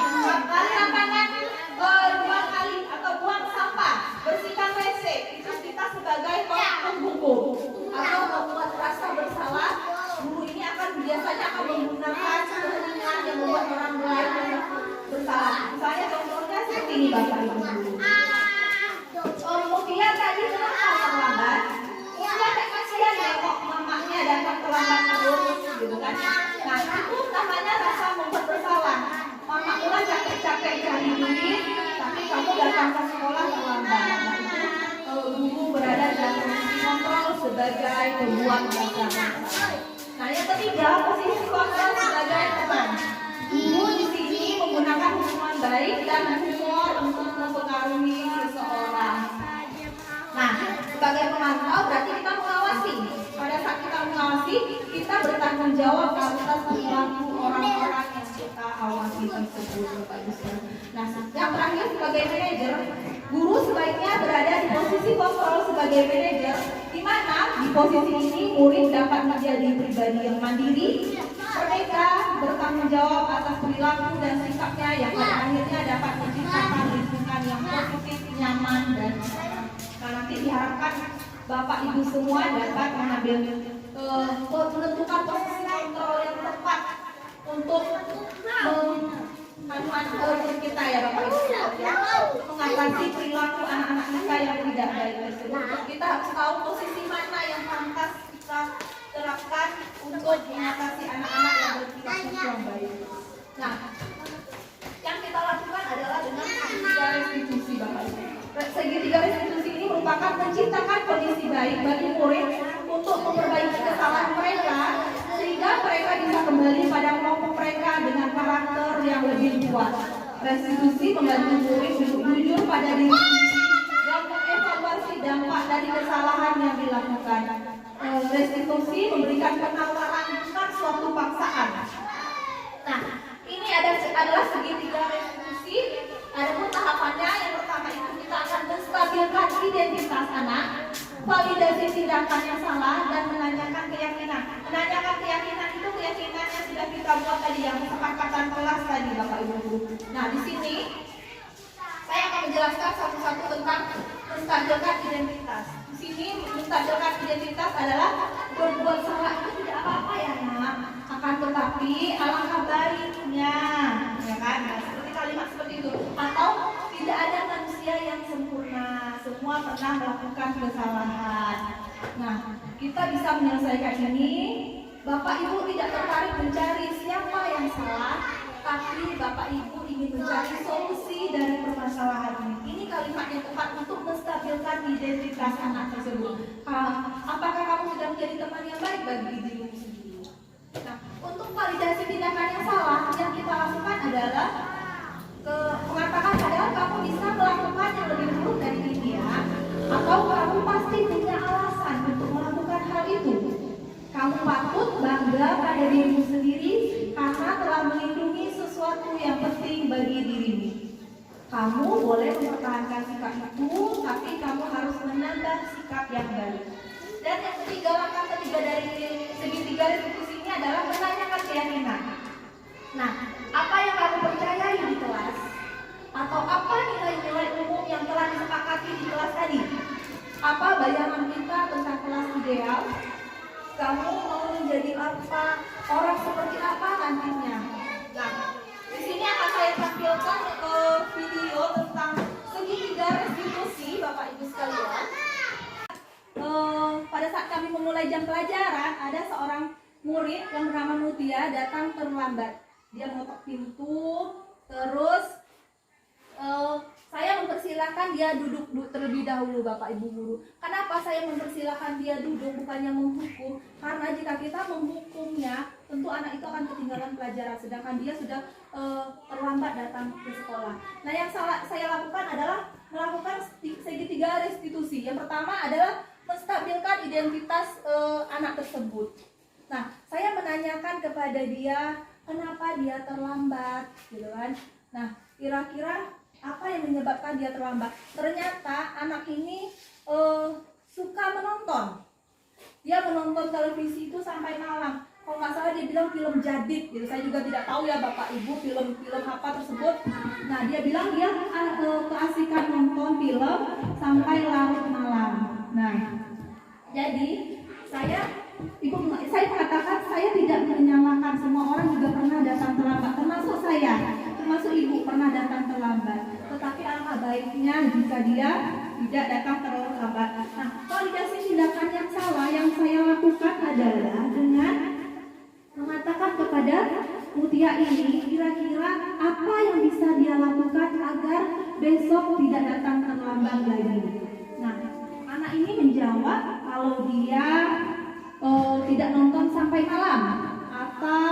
kali lapangan 2 kali atau buang sampah, bersihkan WC, itu kita sebagai penghukum. Atau membuat rasa bersalah, guru ini biasanya akan menggunakan keheningan yang membuat orang lain bersalah. Misalnya contohnya seperti ini, Bapak Ibu. Kemudian tadi kenapa terlambat? Kemudian kasihan ya kok mamanya datang terlambat terus, gitu kan? Nah, itu namanya rasa membuat bersalah. Mama ulah capek-capek cari duit, tapi kamu datang ke sekolah terlambat. Nah, itu guru berada dalam posisi kontrol sebagai pembuat masalah. Nah, yang ketiga, posisi kontrol sebagai teman. Guru di sini menggunakan hubungan baik dan humor untuk mempengaruhi seseorang. Nah, sebagai sebagai pemantau berarti kita mengawasi. Pada saat kita mengawasi, kita bertanggung jawab atas perilaku orang-orang yang kita awasi tersebut, Bapak Ibu sekalian. Nah, yang terakhir sebagai manajer, guru sebaiknya berada di posisi kontrol sebagai manajer, di mana di posisi ini murid dapat menjadi pribadi yang mandiri, merdeka, bertanggung jawab atas perilaku dan sikapnya yang pada akhirnya dapat menciptakan lingkungan yang positif, nyaman, dan nah, nanti diharapkan Bapak Ibu semua dapat mengambil menentukan posisi kontrol yang tepat untuk kita ya Bapak Ibu ya, mengatasi perilaku anak-anak kita yang tidak baik tersebut. Kita harus tahu posisi mana yang pantas kita terapkan untuk mengatasi anak-anak yang berperilaku yang baik. Nah, yang kita lakukan adalah dengan segitiga restitusi Bapak Ibu. Segitiga restitusi ini merupakan menciptakan kondisi baik bagi murid untuk memperbaiki kesalahan mereka sehingga mereka bisa kembali pada kelompok mereka dengan karakter yang lebih kuat. Restitusi membantu murid untuk jujur pada diri sendiri dan mengevaluasi dampak dari kesalahan yang dilakukan. Restitusi memberikan penawaran bukan suatu paksaan. Nah, ini adalah segitiga restitusi. Adapun tahapannya, yang pertama itu kita akan menstabilkan identitas anak, validasi tindakan yang salah, dan menanyakan keyakinan. Menanyakan keyakinan itu keyakinan yang sudah kita buat tadi, yang kesepakatan kelas tadi, Bapak Ibu. Nah, di sini saya akan menjelaskan satu-satu tentang menstabilkan identitas. Di sini menstabilkan identitas adalah berbuat salah itu tidak apa-apa ya nak, akan tetapi alangkah baiknya, ya kan? Nah, seperti kalimat seperti itu. Atau tidak ada manusia yang sempurna, semua pernah melakukan kesalahan. Nah, kita bisa menyelesaikan ini. Bapak Ibu tidak tertarik mencari siapa yang salah, tapi Bapak Ibu ingin mencari solusi dari permasalahan ini. Ini kalimat yang tepat untuk menstabilkan identitas anak tersebut. Apakah kamu sudah menjadi teman yang baik bagi dirimu sendiri? Nah, untuk validasi tindakan yang salah, yang kita lakukan adalah mengatakan padahal kamu bisa melakukan yang lebih buruk dari ini ya, atau kamu pasti punya alasan untuk melakukan hal itu. Kamu patut bangga pada dirimu sendiri karena telah melindungi sesuatu yang penting bagi dirimu. Kamu boleh mempertahankan sikap itu, tapi kamu harus menambah sikap yang baik. Dan yang ketiga, langkah ketiga dari segitiga restitusi ini adalah menanyakan keyakinan. Nah, apa yang kamu percayai di kelas? Atau apa nilai-nilai umum yang telah disepakati di kelas tadi? Apa bayangan kita tentang kelas ideal? Kamu mau menjadi apa? Orang seperti apa nantinya? Nah, di sini akan saya tampilkan video tentang segitiga restitusi, Bapak Ibu sekalian. Pada saat kami memulai jam pelajaran, ada seorang murid yang bernama Mutia datang terlambat. Dia mengetuk pintu, terus saya mempersilahkan dia duduk terlebih dahulu, Bapak Ibu guru. Kenapa saya mempersilahkan dia duduk bukannya menghukum? Karena jika kita menghukumnya, tentu anak itu akan ketinggalan pelajaran, sedangkan dia sudah terlambat datang ke sekolah. Nah, yang saya lakukan adalah melakukan segitiga restitusi. Yang pertama adalah menstabilkan identitas anak tersebut. Nah, saya menanyakan kepada dia kenapa dia terlambat, gitu kan? Nah, kira-kira apa yang menyebabkan dia terlambat? Ternyata anak ini suka menonton. Dia menonton televisi itu sampai malam. Kalau nggak salah dia bilang film jadid gitu. Saya juga tidak tahu ya Bapak Ibu film-film apa tersebut. Nah, dia bilang dia keasikan nonton film sampai larut malam. Nah, jadi saya mengatakan saya tidak menyalahkan, semua orang juga pernah datang terlambat, termasuk saya, termasuk ibu pernah datang terlambat. Tetapi alangkah baiknya jika dia tidak datang terlalu lambat. Nah, validasi tindakan yang salah yang saya lakukan adalah dengan mengatakan kepada Mutia ini kira-kira apa yang bisa dia lakukan agar besok tidak datang terlambat lagi. Nah, anak ini menjawab kalau dia tidak nonton sampai malam, atau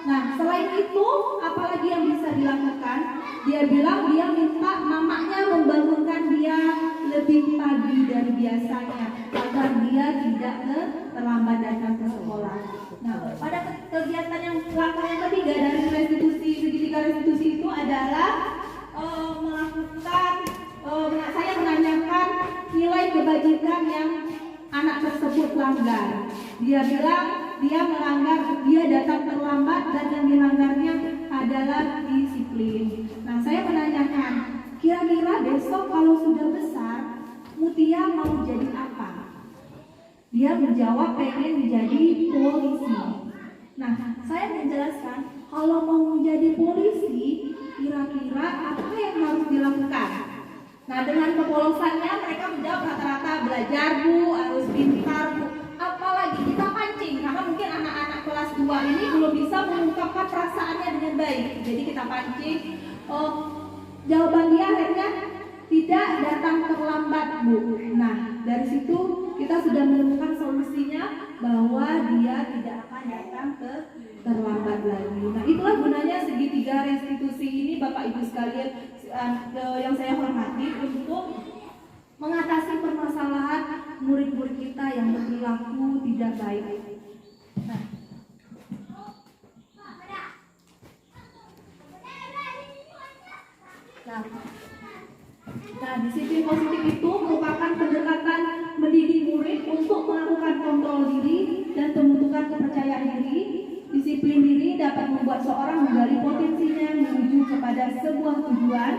nah selain itu apalagi yang bisa dilakukan? Dia bilang dia minta mamanya membangunkan dia lebih pagi dari biasanya. melanggar. Dia bilang dia melanggar, dia datang terlambat dan yang dilanggarnya adalah disiplin. Nah, saya menanyakan, kira-kira besok kalau sudah besar, Mutia mau jadi apa? Dia menjawab pengen menjadi polisi. Nah, saya menjelaskan, kalau mau menjadi polisi, kira-kira apa yang harus dilakukan? Nah, dengan kepolosannya mereka menjawab rata-rata belajar Bu, harus pintar Bu. Apalagi kita pancing, karena mungkin anak-anak kelas 2 ini belum bisa mengungkapkan perasaannya dengan baik. Jadi kita pancing, jawaban dia akhirnya tidak datang terlambat Bu. Nah, dari situ kita sudah menemukan solusinya bahwa dia tidak akan datang terlambat lagi. Nah, itulah gunanya segitiga restitusi ini Bapak Ibu sekalian yang saya hormati, untuk mengatasi permasalahan murid-murid kita yang berperilaku tidak baik. Nah, disiplin positif itu merupakan pendekatan mendidik murid untuk melakukan kontrol diri dan pembentukan kepercayaan diri. Disiplin diri dapat membuat seorang menggali potensinya menuju kepada sebuah tujuan,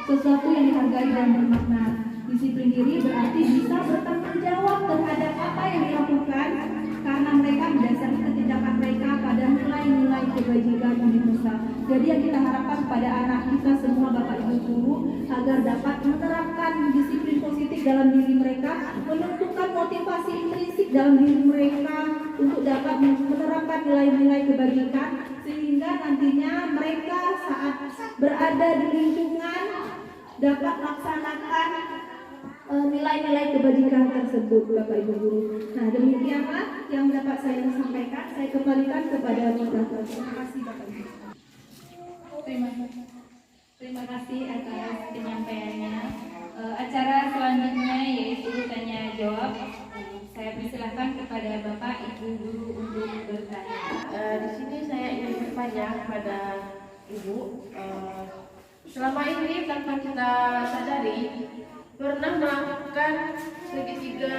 sesuatu yang dihargai dan bermakna. Disiplin diri berarti bisa bertanggung jawab terhadap apa yang dilakukan, karena mereka mendasari ketindakan mereka pada nilai-nilai kebajikan universal. Jadi yang kita harapkan pada anak kita semua Bapak Ibu guru, agar dapat menerapkan disiplin positif dalam diri mereka, menentukan motivasi intrinsik dalam diri mereka untuk dapat menerapkan nilai-nilai kebajikan, sehingga nantinya mereka saat berada di lingkungan dapat melaksanakan nilai-nilai kebajikan tersebut Bapak Ibu guru. Nah, demikianlah yang dapat saya sampaikan. Saya kembalikan kepada moderator. Terima kasih Bapak Ibu. Terima kasih atas penyampaiannya. Acara selanjutnya yaitu tanya jawab. Saya persilahkan kepada Bapak Ibu guru untuk bertanya. Di sini saya ingin bertanya kepada Ibu. Selama ini tanpa kita sadari pernah melakukan segitiga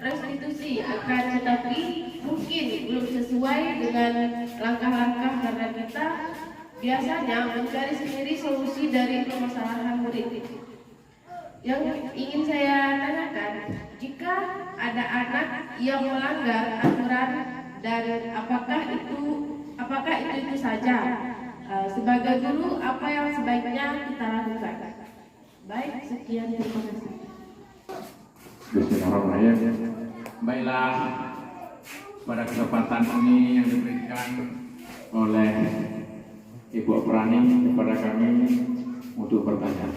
restitusi, akan tetapi mungkin belum sesuai dengan langkah-langkah, karena kita biasanya mencari sendiri solusi dari permasalahan murid. Yang ingin saya tanyakan, jika ada anak yang melanggar aturan, dan apakah itu saja? Sebagai guru, apa yang sebaiknya kita lakukan? Baik, sekian, terima kasih. Bismillahirrahmanirrahim. Baiklah, pada kesempatan ini yang diberikan oleh Ibu Prani kepada kami untuk bertanya.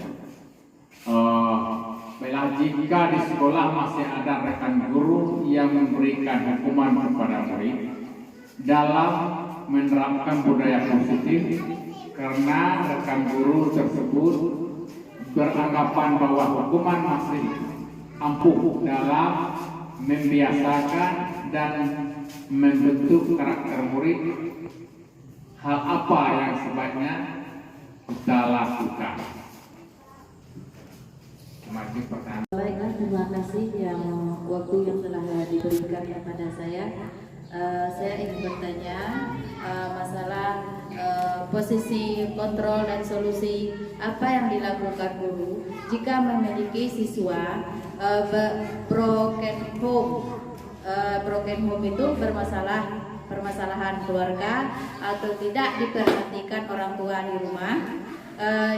Baiklah, jika di sekolah masih ada rekan guru yang memberikan hukuman kepada murid dalam menerapkan budaya positif, karena rekan guru tersebut beranggapan bahwa hukuman masih ampuh dalam membiasakan dan membentuk karakter murid, hal apa yang sebaiknya kita lakukan? Maju pertanyaan. Baiklah, terima kasih yang waktu yang telah diberikan kepada saya. Saya ingin bertanya masalah posisi kontrol dan solusi apa yang dilakukan guru jika memiliki siswa broken home itu permasalahan keluarga atau tidak diperhatikan orang tua di rumah,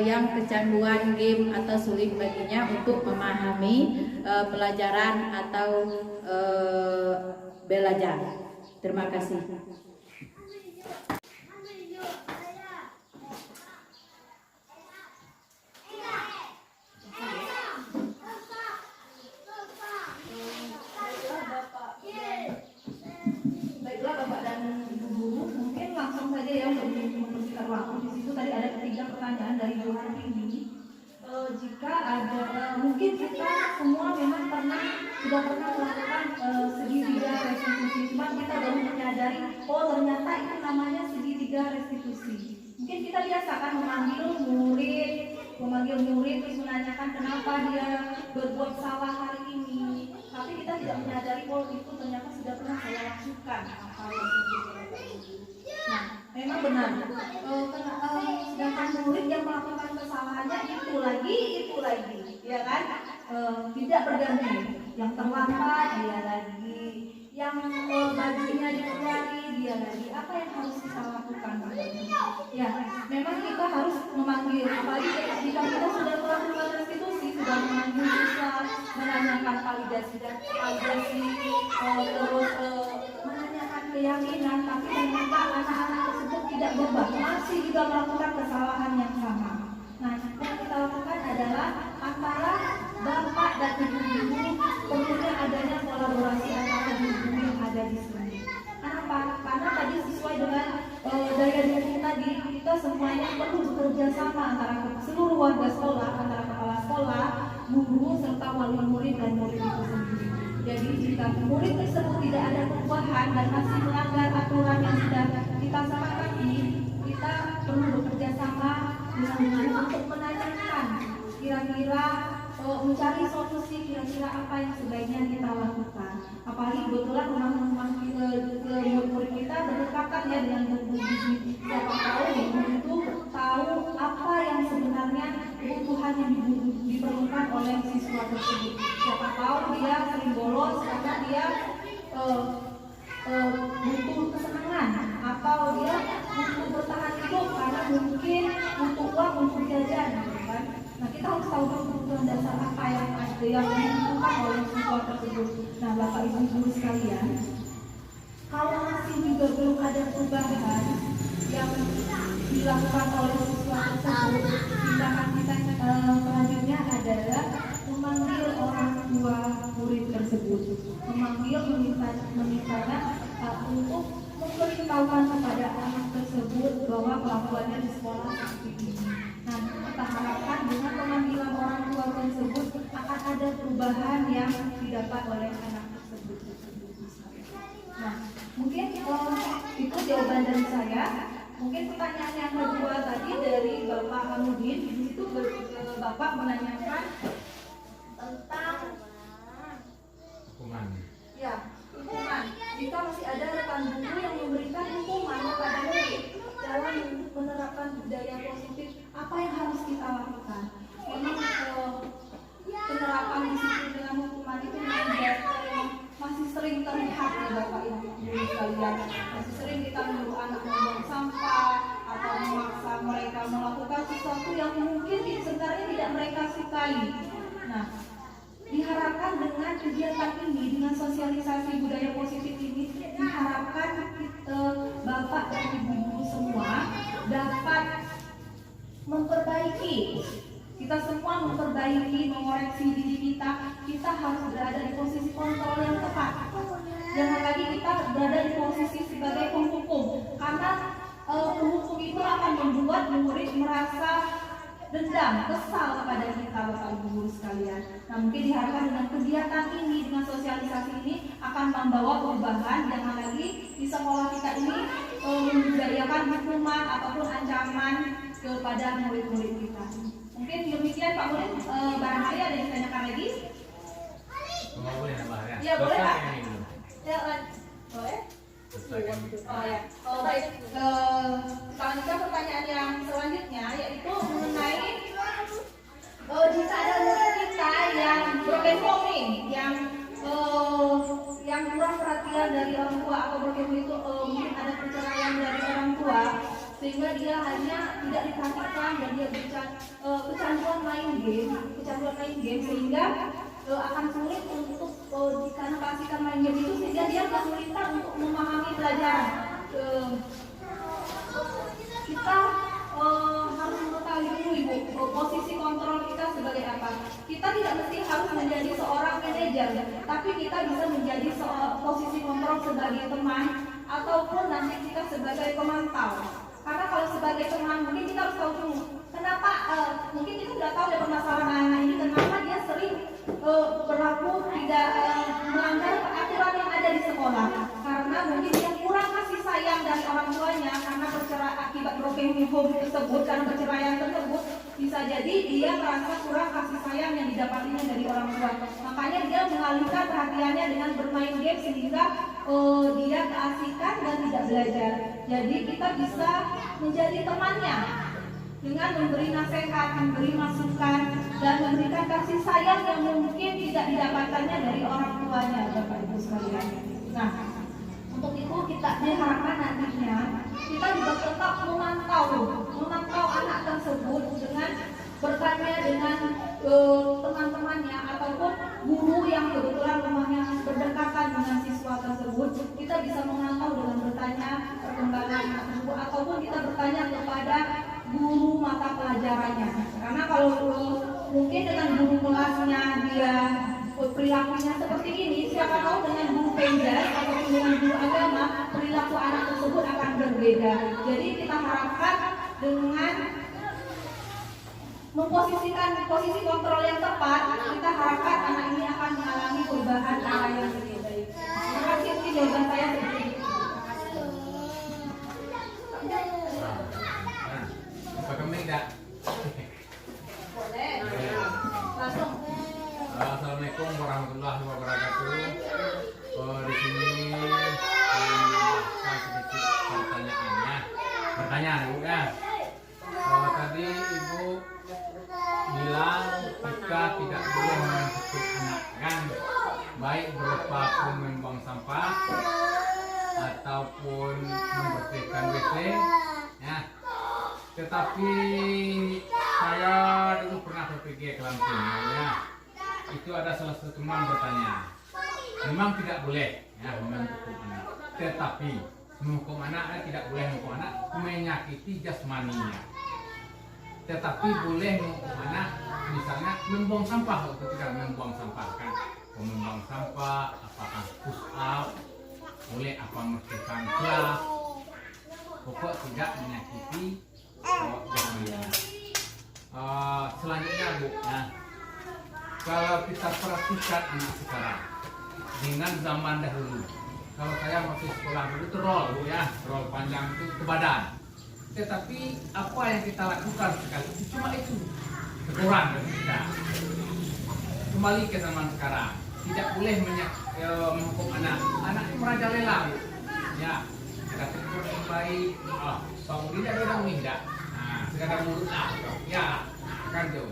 yang kecanduan game atau sulit baginya untuk memahami pelajaran atau belajar. Terima kasih. Baiklah Bapak dan Ibu guru, mungkin langsung saja ya untuk mempersingkat waktu. Di situ tadi ada 3 pertanyaan dari Bu Hartini. Jika ada, mungkin kita semua memang sudah pernah melakukan segitiga restitusi, cuma kita baru menyadari, oh ternyata itu namanya segitiga restitusi. Mungkin kita biasa kan memanggil murid terus menanyakan kenapa dia berbuat salah hari ini, tapi kita tidak menyadari bahwa itu ternyata sudah pernah saya lakukan hal yang seperti itu. Nah, memang benar. Sedangkan murid yang melakukan kesalahannya itu lagi, ya kan? Tidak berganti. Yang terlambat dia lagi, yang bajunya dikeluari dia lagi. Apa yang harus kita lakukan? Ya, memang kita harus memanggil. Apalagi jika kita sudah melakukan restitusi, sudah memanggil siswa, menanyakan validasi, terus menanyakan keyakinan, tapi ternyata anak-anak tersebut tidak berubah, masih juga melakukan kesalahan yang sama. Nah, yang kita lakukan adalah antara bapak dan ibu guru perlunya adanya kolaborasi antara guru yang ada di sini. Kenapa? Karena tadi sesuai dengan daya dukung tadi, kita semuanya perlu bekerja sama antara seluruh warga sekolah, antara kepala sekolah, guru, serta wali murid dan murid itu sendiri. Jadi jika murid tersebut tidak ada perubahan dan masih melanggar aturan yang sudah kita sepakati, kita perlu bekerja sama dengan guru untuk menanyakan kira-kira mencari solusi kira-kira apa yang sebaiknya kita lakukan. Apalagi kebetulan rumah-rumah murid kita berdekatan ya dengan guru gizi. Siapa tahu guru itu tahu apa yang sebenarnya kebutuhan yang diperlukan oleh siswa tersebut. Siapa tahu dia sering bolos karena dia butuh kesenangan, atau dia butuh bertahan hidup karena mungkin butuh uang untuk jajan, kan? Nah, kita harus tahu kebutuhan dasar apa yang ada yang dibutuhkan oleh siswa tersebut. Nah, Bapak Ibu guru sekalian, kalau masih juga belum ada perubahan yang dilakukan oleh siswa tersebut, tindakan kita selanjutnya adalah memanggil orang tua murid tersebut, memanggil memintanya untuk memberitahukan kepada anak tersebut bahwa kelakuannya di sekolah seperti ini. Nah, kita harapkan dengan pemanggilan orang tua tersebut akan ada perubahan yang didapat oleh anak tersebut. Nah, mungkin itu jawaban dari saya. Mungkin pertanyaan yang kedua tadi dari Bapak Hamudin, di situ Bapak menanyakan tentang hukuman. Ya, hukuman. Jika masih ada rekan guru yang memberikan hukuman kepada murid dalam menerapkan budaya positif, apa yang harus kita lakukan? Memang penerapan disiplin dengan hukuman itu masih sering terlihat ya Bapak Ibu sekalian. Masih sering kita menyuruh anak membuang sampah atau memaksa mereka melakukan sesuatu yang mungkin sebenarnya tidak mereka sukai. Nah, diharapkan dengan kegiatan ini, dengan sosialisasi budaya positif ini, diharapkan Bapak dan Ibu guru semua dapat memperbaiki. Kita semua memperbaiki, mengoreksi diri kita. Kita harus berada di posisi kontrol yang tepat. Jangan lagi kita berada di posisi sebagai penghukum, karena penghukum itu akan membuat murid merasa dendam, kesal kepada kita Bapak Ibu guru sekalian. Nah, mungkin diharapkan dengan kegiatan ini, dengan sosialisasi ini akan membawa perubahan. Jangan lagi di sekolah kita ini membudayakan hukuman ataupun ancaman kepada murid-murid kita. Mungkin demikian Pak Murid, barangkali ada yang ditanyakan lagi? Boleh nambah ya? Ya, boleh Pak. Ini dulu. Ya, boleh? Selesaikan. Oh ya, baik. Selanjutnya pertanyaan yang selanjutnya yaitu mengenai jika ada murid kita yang broken homing, yang kurang perhatian dari orang tua, atau broken home itu mungkin ada perceraian dari orang tua, sehingga dia hanya tidak diperhatikan dan dia kecanduan main game, sehingga akan sulit untuk karena kasihkan main game itu, sehingga dia kesulitan untuk memahami pelajaran. Kita harus mengetahui dulu Ibu, posisi kontrol kita sebagai apa. Kita tidak mesti harus menjadi seorang manajer, tapi kita bisa menjadi posisi kontrol sebagai teman, ataupun nanti kita sebagai pemantau. Karena kalau sebagai teman, mungkin kita harus tahu dulu kenapa, mungkin kita sudah tahu ya permasalahan anak ini, kenapa dia sering berlaku tidak melanggar aturan yang ada di sekolah. Karena mungkin dia kurang kasih sayang dari orang tuanya, karena akibat broken home tersebut, karena perceraian tersebut, bisa jadi dia merasa kurang kasih sayang yang didapatinya dari orang tua. Makanya dia mengalihkan perhatiannya dengan bermain game sehingga dia keasikan dan tidak belajar. Jadi kita bisa menjadi temannya dengan memberi nasihat, memberi masukan, dan memberikan kasih sayang yang mungkin tidak didapatkannya dari orang tuanya, Bapak Ibu sekalian. Nah, untuk itu kita diharapkan nantinya kita juga tetap memantau anak tersebut dengan bertanya dengan teman-temannya ataupun guru yang kebetulan rumahnya berdekatan dengan siswa tersebut. Kita bisa memantau dengan bertanya perkembangan anak tersebut ataupun kita bertanya kepada guru mata pelajarannya. Karena kalau mungkin dengan guru kelasnya dia perilakunya seperti ini, siapa tahu dengan guru penjas ataupun dengan guru agama perilaku anak tersebut akan berbeda. Jadi kita harapkan dengan memposisikan posisi kontrol yang tepat, kita harapkan anak ini akan mengalami perubahan arah yang lebih baik. Terima kasih, mungkin jawaban saya seperti itu. Kami tidak. Boleh. Langsung. Assalamualaikum warahmatullahi wabarakatuh. Di sini saya sedikit pertanyaan Ibu ya. Tadi Ibu bilang kita tidak boleh menghakimi anak kan, baik berupa membuang sampah ataupun membersihkan WC ya. Tetapi saya dulu pernah berpikir kelantingan ya. Itu ada salah satu teman bertanya, memang tidak boleh ya menghukum anak, tetapi menghukum anak tidak boleh menghukum anak menyakiti jasmaninya, tetapi boleh menghukum anak misalnya membuang sampah. Ketika membuang sampah kan, membuang sampah apakah push up boleh, apa membersihkan kelas, pokok tidak menyakiti jasmaninya. Selanjutnya Bu, nah, kalau kita perhatikan anak sekarang dengan zaman dahulu, kalau saya masih sekolah dulu itu roll Bu ya, roll panjang itu ke badan. Tetapi apa yang kita lakukan sekali itu cuma itu, kurang dari kita. Kembali ke zaman sekarang, tidak boleh menghukum anak. Anak itu merajalela Bu. Ya, kita tegur yang baik. Pak Budi tidak ada tidak. Nah, sekadar mulut ya, kan tuh.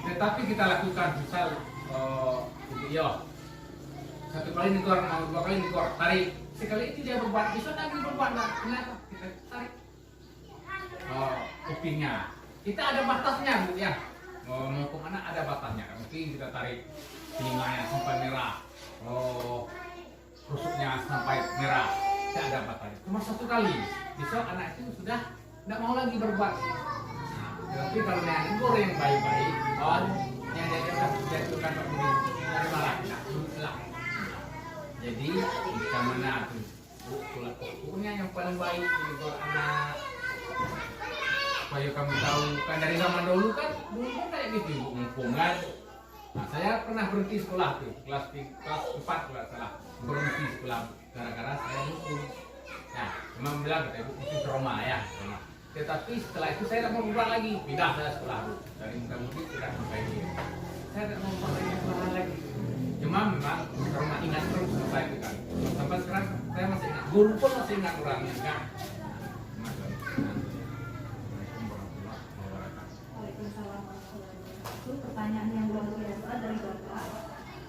Tetapi kita lakukan misal satu kali negor, dua kali negor, tarik. Sekali itu dia berbuat, bisa lagi berbuat. Kenapa? Kita tarik kupingnya. Kita ada batasnya Bu ya. Menghukum anak ada batasnya. Mungkin kita tarik telinganya sampai merah, rusuknya sampai merah. Tidak ada batasnya. Cuma satu kali. Besok anak itu sudah tidak mau lagi berbuat. Tapi kalau yang negor yang baik-baik, yang dijatuhkan Pak Budi dari malah tidak. Jadi kita mana tuh ukurnya yang paling baik negor anak. Supaya kamu tahu kan dari zaman dulu kan kayak gitu menghukumkan. Nah, saya pernah berhenti sekolah tuh kelas 4 kalau salah, berhenti sekolah gara-gara saya hukum. Nah, memang bilang kata Ibu itu trauma ya. Tetapi setelah itu saya tidak mau berubah lagi, pindah saya sekolah dari muda-mudi tidak sampai dia. Saya tidak mau berubah sekolah lagi. Cuma memang trauma ingat terus sampai itu kan. Sampai sekarang saya masih ingat, guru pun masih ingat orangnya kan. Itu pertanyaan yang luar biasa dari Bapak.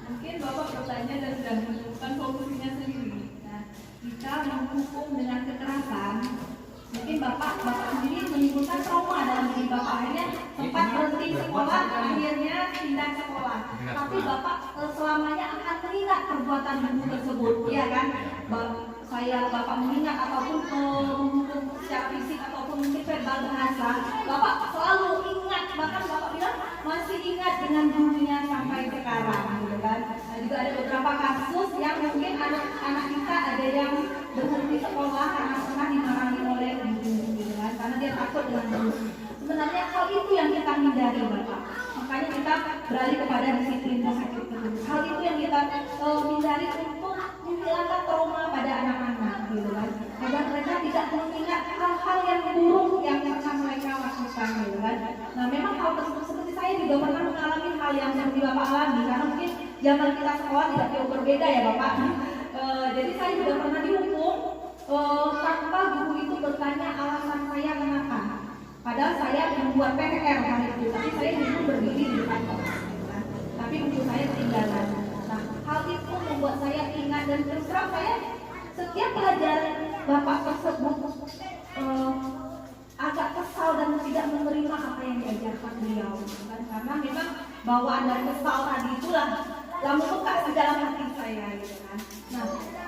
Mungkin Bapak bertanya dan sudah menemukan solusinya sendiri. Nah, jika menghukum dengan kekerasan, mungkin Bapak sendiri menimbulkan trauma dalam diri Bapak. Akhirnya sempat berhenti sekolah, akhirnya pindah sekolah. Tapi Bapak selamanya akan mengingat perbuatan guru tersebut, ya kan? Bapak mengingat ataupun menghukum secara fisik ataupun mungkin verbal bahasa, Bapak selalu ingat, bahkan Bapak bilang masih ingat dengan gurunya sampai sekarang, gitu kan? Nah, juga ada beberapa kasus yang mungkin anak-anak kita ada yang berhenti sekolah karena pernah dimarahi oleh guru, gitu kan? Karena dia takut dengan guru. Sebenarnya hal itu yang kita hindari, Bapak. Makanya kita beralih kepada disiplin positif tersebut. Hal itu yang kita hindari untuk menghilangkan trauma pada anak-anak, gitu kan? Agar mereka tidak mengingat hal-hal yang buruk yang pernah mereka lakukan. dilakukan gitu kan. Nah memang hal tersebut seperti saya juga pernah mengalami hal yang seperti Bapak alami, karena mungkin zaman kita sekolah tidak jauh berbeda ya Bapak. Jadi saya juga pernah dihukum tanpa guru itu bertanya alasan saya kenapa. Padahal saya membuat PR hari itu, tapi saya dulu berdiri di depan kelas gitu kan. Tapi buku saya ketinggalan. Nah hal itu membuat saya ingat, dan terus terang saya setiap pelajaran Bapak tersebut agak kesal dan tidak menerima apa yang diajarkan beliau kan? Karena memang bawaan dan kesal tadi itulah yang membekas di dalam hati saya gitu kan. Nah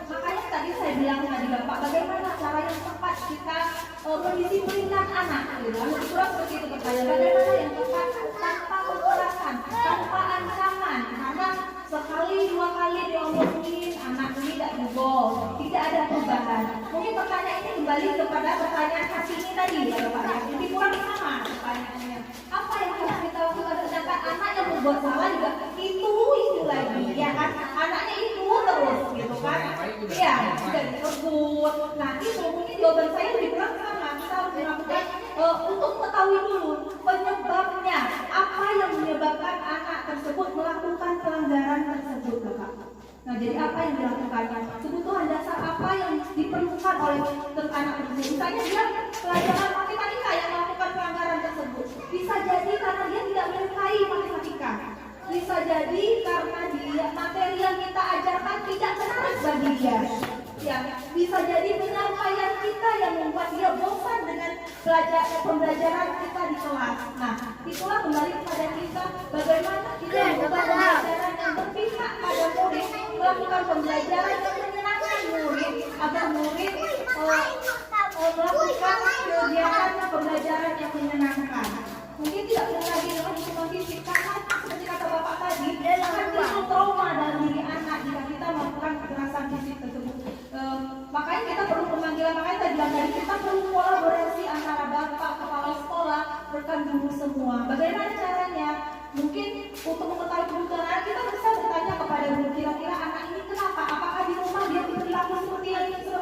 makanya tadi saya bilang tadi Bapak, bagaimana cara yang tepat kita mendisiplinkan anak gitu kan. Kurang seperti itu pertanyaan, bagaimana yang tepat tanpa kekerasan, tanpa ancaman, karena sekali dua kali diomongin anak tidak jebol, tidak ada perubahan. Mungkin pertanyaan ini kembali kepada pertanyaan hati ini tadi ya Bapak ya. Lebih kurang sama pertanyaannya. Apa yang harus kita lakukan, sedangkan anak yang membuat salah juga itu lagi ya kan, anaknya itu terus gitu kan. Iya, sudah disebut. Nah itu mungkin jawaban saya lebih kurang sama. Kita harus melakukan untuk mengetahui dulu penyebabnya, apa yang menyebabkan anak tersebut melakukan pelanggaran tersebut Bapak. Nah jadi apa yang dilakukan, kebutuhan dasar apa yang diperlukan oleh anak tersebut. Misalnya dia pelajaran matematika yang melakukan pelanggaran tersebut, bisa jadi karena dia tidak menyukai matematika, bisa jadi karena dia materi yang kita ajarkan tidak menarik bagi dia. Ya, bisa jadi penyampaian kita yang membuat dia bosan dengan pembelajaran kita di kelas. Nah, itulah kembali kepada kita, bagaimana kita melakukan pembelajaran yang berpihak pada murid, melakukan pembelajaran yang menyenangkan murid, agar murid melakukan kegiatan pembelajaran yang menyenangkan. Mungkin tidak perlu lagi dengan hukuman fisik, karena seperti kata Bapak tadi, akan timbul trauma dalam diri anak jika kita melakukan kekerasan fisik tersebut. Makanya kita perlu pemanggilan, makanya tadi bilang tadi kita perlu kolaborasi antara bapak, kepala sekolah, rekan guru semua. Bagaimana caranya? Mungkin untuk mengetahui kebutuhan anak, kita bisa bertanya kepada guru, kira-kira anak ini kenapa? Apakah di rumah dia berperilaku seperti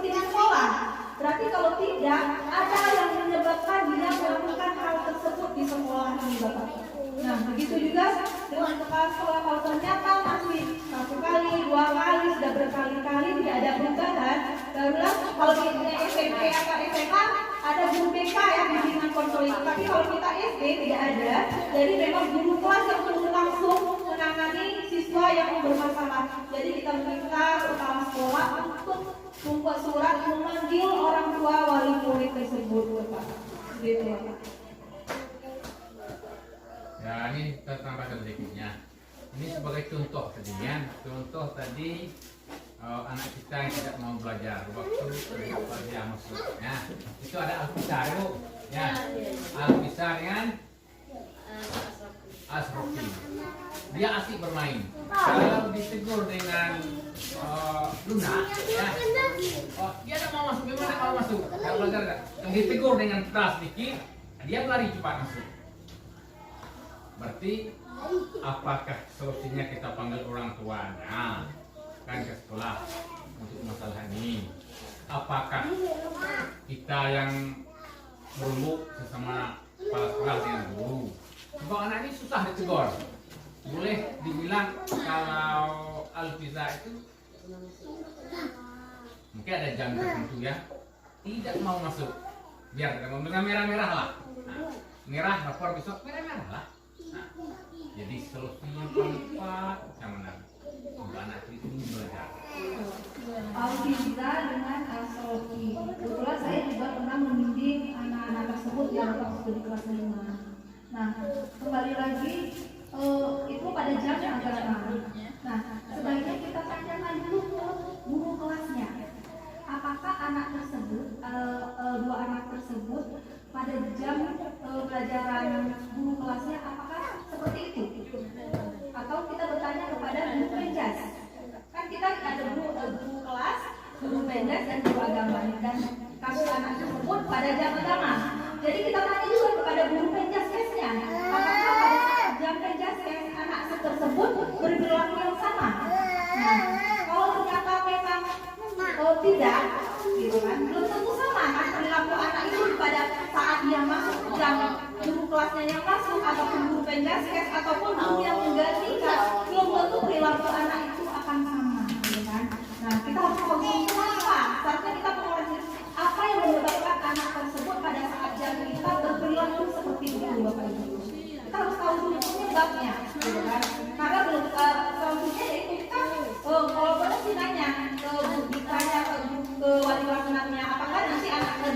di sekolah? Berarti kalau tidak, ada yang menyebabkan dia melakukan hal tersebut di sekolah ini Bapak. Nah begitu juga dengan kepala sekolah, kalau ternyata masih satu kali, dua kali, sudah berkali-kali tidak ada perubahan, barulah kalau di SMP atau SMA ada guru BK yang bimbingan konseling. Tapi kalau kita SD tidak ada, jadi memang guru kelas yang perlu langsung menangani siswa yang bermasalah. Jadi kita meminta kepala sekolah untuk membuat surat memanggil orang tua wali murid tersebut Bapak. Gitu Bapak. Ya ini kita tambahkan berikutnya. Ini sebagai contoh tadinya. Contoh tadi anak kita yang tidak mau belajar waktu dia masuknya. Itu ada Al-Qisar Bu. Ya. Al-Qisar kan Asrofi. Dia asik bermain. Kalau ditegur dengan lunak, ya, dia tidak mau masuk. Gimana kalau masuk? Kalau belajar enggak? Yang ditegur dengan keras dikit, dia lari cepat masuk. Berarti apakah solusinya kita panggil orang tuanya kan ke sekolah untuk masalah ini? Apakah kita yang berembuk sesama kepala sekolah dengan guru? Sebab anak ini susah ditegur. Boleh dibilang kalau Alfiza itu mungkin ada jam tertentu ya, tidak mau masuk. Biar dengan merah-merah lah. Nah, merah rapor besok merah-merah lah. Nah, jadi solusinya tepat yang mana untuk anak itu belajar. Alfiza dengan Asrofi. Kebetulan saya juga pernah membimbing anak-anak tersebut yang waktu di kelas 5. Nah, kembali lagi itu pada jam yang agak lama. Nah, sebaiknya kita tanyakan dulu ke guru kelasnya. Apakah anak tersebut, dua anak tersebut pada jam pelajaran guru kelasnya apakah seperti itu? Atau kita bertanya kepada guru penjas? Kan kita ada guru kelas, guru penjas dan guru agama. Dan kasus anak tersebut pada jam agama. Jadi kita tanya juga kepada guru penjaskesnya, apakah pada saat jam penjaskes anak tersebut berperilaku yang sama? Nah, kalau ternyata memang tidak, gitu kan, belum tentu sama kan perilaku anak itu pada saat dia masuk jam guru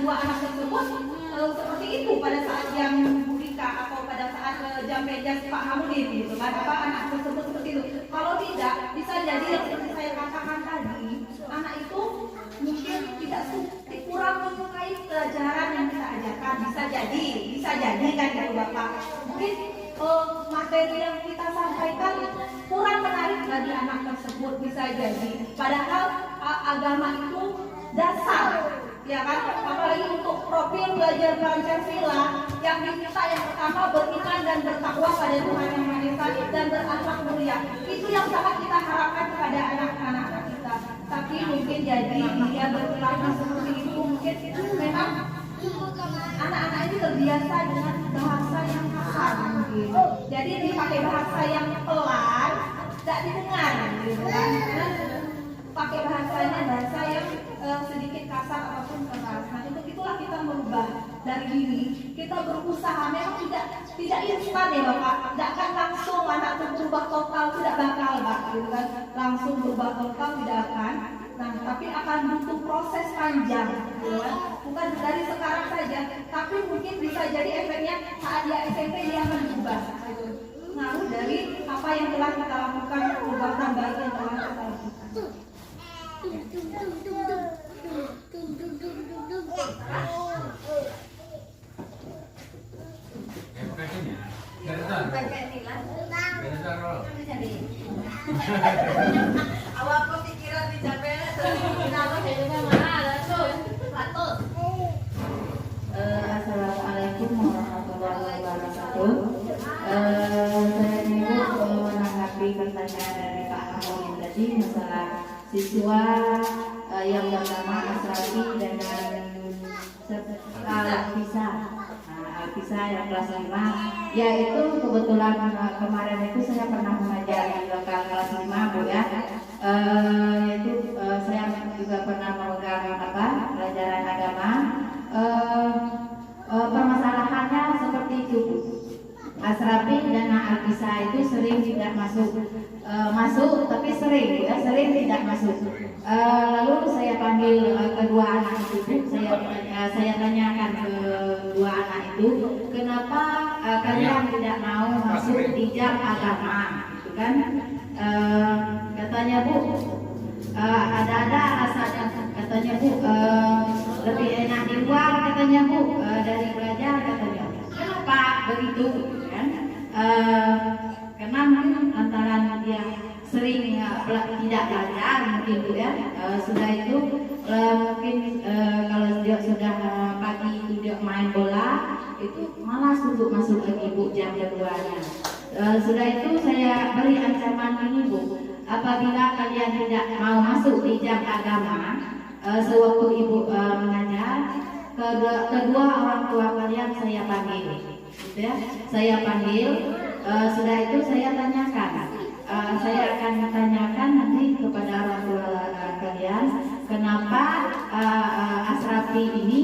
dua anak tersebut seperti itu pada saat yang Bu Rika atau pada saat jam meja Pak Hamudin gitu kan, apa anak tersebut seperti itu. Kalau tidak, bisa jadi yang seperti saya katakan tadi, anak itu mungkin tidak kurang menyukai pelajaran yang kita ajarkan, bisa jadi kan gitu Bapak. Mungkin materi yang kita sampaikan kurang menarik bagi anak tersebut, bisa jadi. Padahal agama itu dasar, ya kan? Apalagi untuk profil belajar Pancasila yang diminta yang pertama beriman dan bertakwa pada Tuhan Yang Maha Esa dan berakhlak mulia. Itu yang sangat kita harapkan kepada anak-anak kita. Tapi mungkin jadi dia berperilaku seperti itu, mungkin memang anak-anak ini terbiasa dengan bahasa yang kasar mungkin. Jadi dipakai bahasa yang pelan, tidak didengar gitu kan. Pakai bahasa yang sedikit kasar ataupun keras. Nah, itulah kita merubah dari diri. Kita berusaha, memang tidak instan ya Bapak. Tidak akan langsung anak itu berubah total, tidak bakal Pak, gitu kan. Langsung berubah total tidak akan. Nah, tapi akan butuh proses panjang, gitu kan. Bukan dari sekarang saja, tapi mungkin bisa jadi efeknya saat dia SMP dia akan berubah. Gitu. Ngaruh dari apa yang telah kita lakukan, perubahan baik yang telah kita lakukan. Awak kepikiran dicapai Assalamualaikum warahmatullahi wabarakatuh. Saya ingin menanggapi pertanyaan dari Pak Hamudin tadi masalah siswa yang bernama Asrafi dengan Alpisa yang kelas 5, yaitu kebetulan kemarin itu saya pernah mengajar di lokal kelas 5 Bu ya, yaitu saya juga pernah memegang pelajaran agama. Permasalahannya seperti itu, Asrafi dan Alpisa itu sering tidak masuk tapi sering tidak masuk. Lalu saya panggil kedua anak itu, saya tanyakan ke dua anak itu, kenapa kalian tidak mau masuk di jam agama, gitu kan? Katanya Bu, ada alasannya, katanya Bu, lebih enak di luar, katanya Bu, dari belajar, katanya. Kenapa begitu, kan? Karena mungkin antara dia sering tidak belajar mungkin Bu ya. Sudah itu mungkin kalau dia sudah pagi itu dia main bola, itu malas untuk masuk lagi Bu jam keduanya. Sudah itu saya beri ancaman ini Bu, apabila kalian tidak mau masuk di jam agama sewaktu Ibu mengajar, kedua orang tua kalian saya panggil, gitu ya. Saya panggil, sudah itu saya tanyakan, saya akan tanyakan nanti kepada orang tua kalian, kenapa Asrafi ini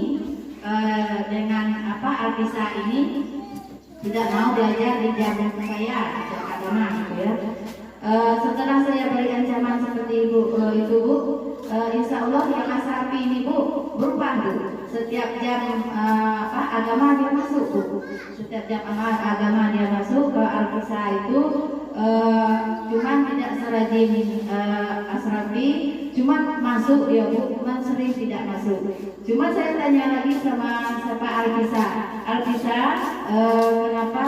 dengan Alpisa ini tidak mau belajar di jam saya agama, gitu ya. Setelah saya beri ancaman seperti itu Bu, insya Allah yang Asrafi ini Bu berubah Bu. Setiap jam agama dia masuk Bu. Setiap jam agama dia masuk ke Alpisa itu, cuman tidak serajin Asrafi, cuman masuk dia Bu, cuman sering tidak masuk. Cuma saya tanya lagi sama Alpisa, kenapa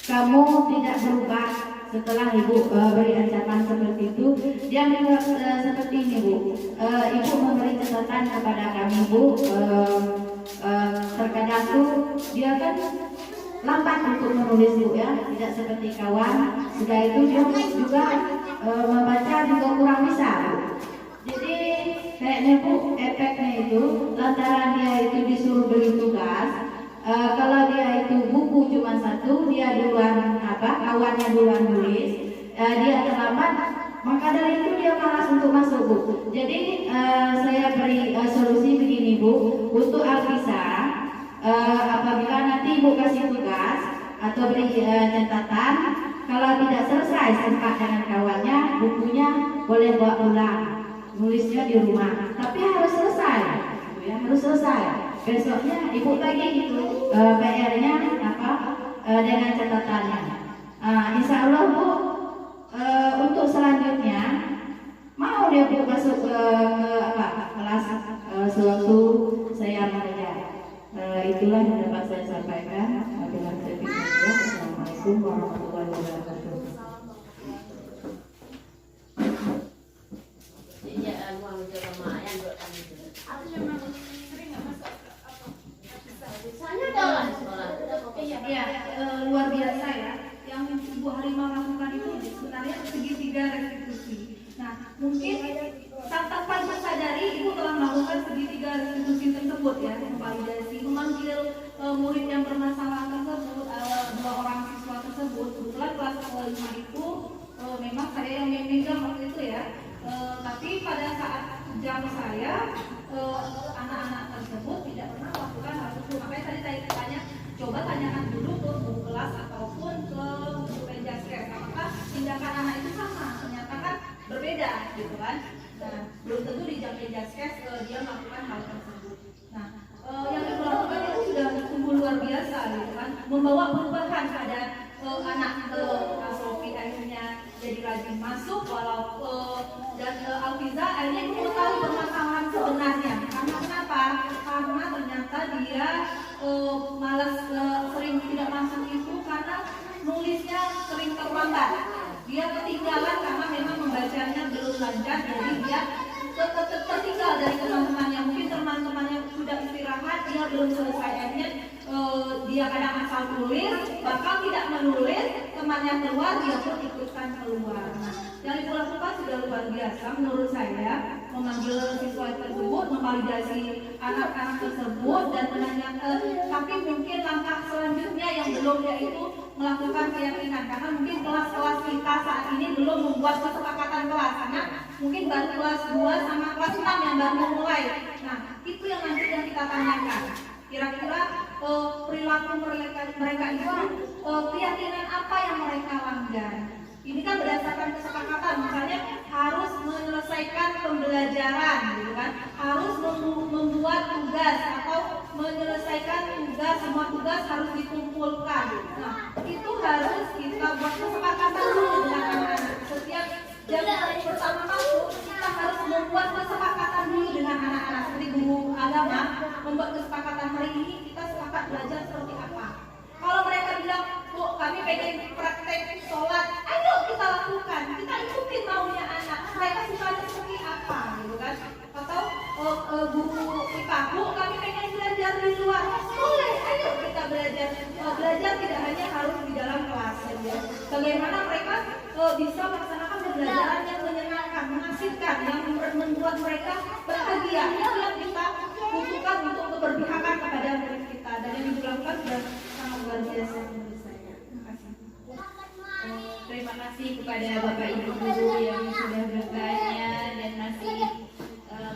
kamu tidak berubah setelah Ibu beri ancaman seperti itu? Dia menjawab seperti ini Bu, Ibu memberi catatan kepada kami Bu, terkadang tuh dia kan lambat untuk menulis Bu ya, tidak seperti kawan. Sudah itu dia juga membaca juga kurang bisa Bu. Jadi kayaknya Bu, efeknya itu lantaran dia itu disuruh beli tugas. Kalau dia itu buku cuma satu, dia duluan kawannya duluan nulis, dia terlambat, maka dari itu dia malas untuk masuk Bu. Jadi saya beri solusi begini Bu, untuk Alpisa, apabila nanti Ibu kasih tugas atau beri catatan, kalau tidak selesai sempat dengan kawannya, bukunya boleh bawa pulang, nulisnya di rumah, tapi harus selesai. ya, harus selesai. Besoknya ibu lagi itu PR-nya apa dengan catatannya. Insya Allah Bu, untuk selanjutnya mau dia Bu masuk ke kelas sewaktu saya mengajar. Itulah yang dapat saya sampaikan. Assalamualaikum warahmatullahi wabarakatuh. Iya, luar biasa ya. Yang Ibu Halimah lakukan itu sebenarnya segitiga restitusi. Nah, mungkin tanpa sadari Ibu telah melakukan segitiga restitusi tersebut ya, memvalidasi, memanggil murid yang bermasalah tersebut, 2 orang siswa tersebut. Kebetulan kelas 5 itu memang saya yang memegang waktu itu ya. Tapi pada saat jam saya anak-anak tersebut tidak pernah melakukan hal tersebut. Makanya tadi saya tanya, coba tanyakan dulu ke bu kelas ataupun ke bu penjaskes, apakah tindakan anak itu sama. Ternyata kan berbeda gitu kan. Nah, belum tentu di jam penjaskes dia melakukan hal tersebut. Nah, yang Ibu lakukan itu sudah sungguh luar biasa gitu kan, membawa perubahan pada anak Sofi akhirnya jadi rajin masuk, walau dan Alfiza akhirnya mengetahui permasalahan sebenarnya. Karena kenapa? Karena ternyata dia malas sering tidak masuk itu karena nulisnya sering terlambat. Dia ketinggalan karena memang membacanya belum lancar, jadi dia tertinggal dari teman-temannya. Mungkin teman-temannya sudah istirahat, dia belum selesai. Akhirnya dia kadang asal tulis, bahkan tidak menulis, temannya keluar, dia pun ikutkan keluar. Nah, yang Ibu lakukan sudah luar biasa menurut saya, memanggil siswa tersebut, memvalidasi anak-anak tersebut dan menanyakan. Tapi mungkin langkah selanjutnya yang belum, yaitu melakukan keyakinan, karena mungkin kelas-kelas kita saat ini belum membuat kesepakatan kelas, karena mungkin baru kelas 2 sama kelas 6 yang baru mulai. Nah, itu yang nanti yang kita tanyakan. Kira-kira perilaku mereka itu keyakinan apa yang mereka langgar. Ini kan berdasarkan kesepakatan, misalnya harus menyelesaikan pembelajaran, gitu kan? Harus membuat tugas atau menyelesaikan tugas, semua tugas harus dikumpulkan. Nah, itu harus kita buat kesepakatan dulu dengan anak-anak. Setiap jam pertama masuk, kita harus membuat kesepakatan dulu dengan anak-anak. Seperti guru agama membuat kesepakatan, hari ini kita sepakat belajar seperti apa. Kalau mereka bilang, Bu, kami pengen praktek sholat, ayo kita lakukan, kita ikutin maunya anak. Mereka sukanya seperti apa, gitu kan? Atau guru IPA, Bu, kami pengen belajar di luar, boleh, ayo kita belajar. Belajar tidak hanya harus di dalam kelas saja. Bagaimana mereka bisa melaksanakan pembelajaran yang menyenangkan, mengasihkan, yang membuat mereka bahagia. Itu yang kita butuhkan untuk keberpihakan kepada murid kita. Dan yang dilakukan sudah sangat luar biasa menurut saya. Terima kasih. Terima kasih kepada Bapak Ibu guru yang sudah bertanya dan masih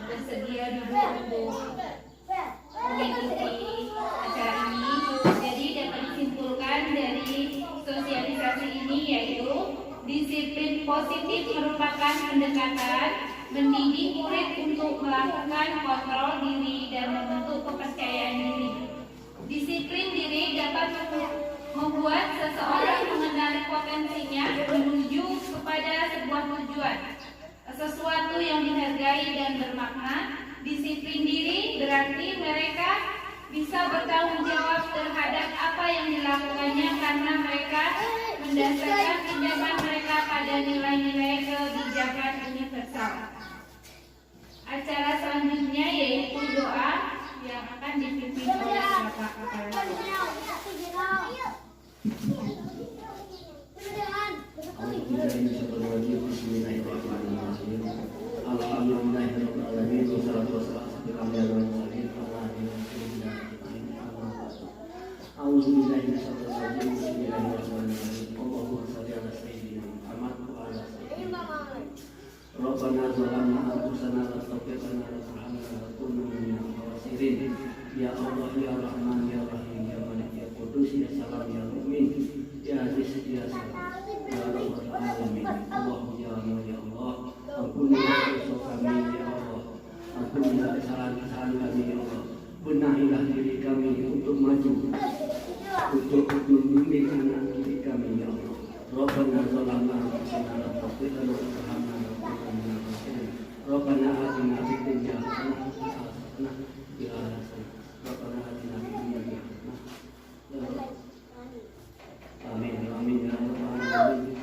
bersedia dulu untuk mengikuti acara ini. Jadi dapat disimpulkan dari sosialisasi ini yaitu disiplin positif merupakan pendekatan mendidik murid untuk melakukan kontrol diri dan membentuk kepercayaan diri. Disiplin diri dapat membuat seseorang mengenali potensinya menuju kepada sebuah tujuan, sesuatu yang dihargai dan bermakna. Disiplin diri berarti mereka bisa bertanggung jawab terhadap apa yang dilakukannya karena mereka mendasarkan tindakan mereka pada nilai-nilai kebijakan universal. Acara selanjutnya yaitu doa yang akan dipimpin oleh Bapak Kepala Rabbana zalamna anfusana wa taghfir lana wa tarhamna lanakunanna minal khasirin. Ya Allah ya Rahman ya Rahim ya Malik ya Qudus ya Salam ya Mu'min ya Aziz ya Salam ya Rabbal Alamin. Allahumma ya Allah ya Allah, ampunilah dosa kami ya Allah, ampunilah kesalahan-kesalahan kami ya Allah. untuk membimbing anak didik kami ya Allah. Rabbana zalamna anfusana wa taghfir lana wa tarhamna lanakunanna minal khasirin. Rabbana atina fid dunya hasanah wa fil akhirati hasanah wa qina adzabannar. Rabbana atina fid dunya hasanah. Amin amin ya rabbal alamin.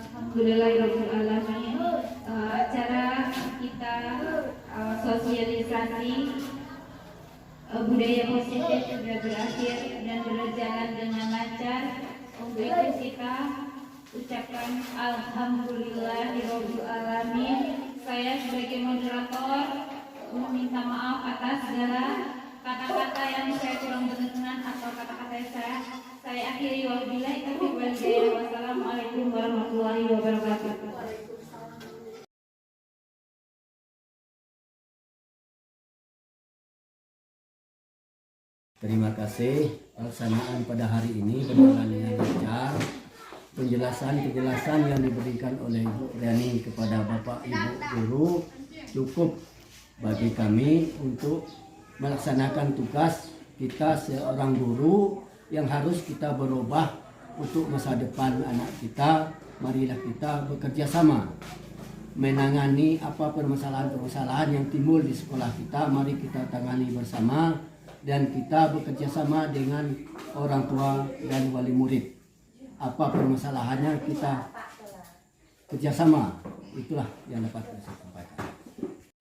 Alhamdulillahirrahmanirrahim. Acara kita sosialisasi budaya positif sudah berakhir dan berjalan dengan lancar. Untuk itu kita ucapkan alhamdulillahirabbil alamin. Saya sebagai moderator meminta maaf atas segala kata-kata yang saya kurang berkenan atau kata-kata saya akhiri. Wabillahi taufiq wal hidayah. Wassalamualaikum warahmatullahi wabarakatuh. Terima kasih pelaksanaan pada hari ini berjalan dengan lancar. Penjelasan yang diberikan oleh Ibu Riani kepada Bapak Ibu guru cukup bagi kami untuk melaksanakan tugas kita seorang guru yang harus kita berubah untuk masa depan anak kita. Marilah kita bekerja sama menangani apa permasalahan-permasalahan yang timbul di sekolah kita. Mari kita tangani bersama dan kita bekerja sama dengan orang tua dan wali murid. Apa permasalahannya kita kerjasama. Itulah yang dapat saya sampaikan.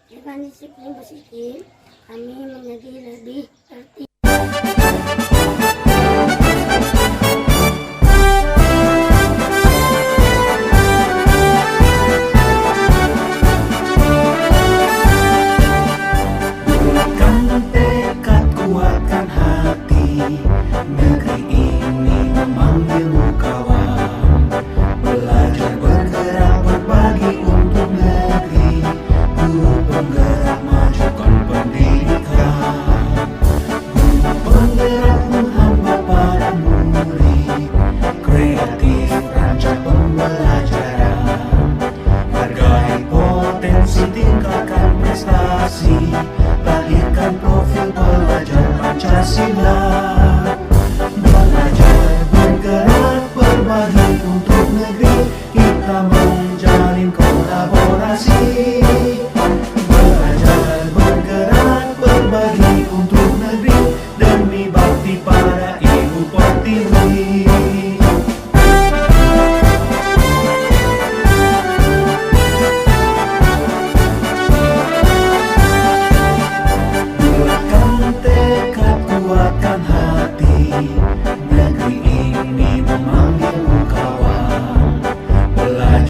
Dengan disiplin positif, kami menjadi lebih tertib. Bulatkan tekad, kuatkan hati, negeri ini memanggilmu kawan. Belajar bergerak berbagi untuk negeri, guru penggerak majukan pendidikan. Guru penggerak menghamba para murid, kreatif rancang pembelajaran. Hargai potensi, tingkatkan prestasi, lahirkan profil pelajar Pancasila. Belajar bergerak berbagi untuk negeri, kita menjalin kolaborasi.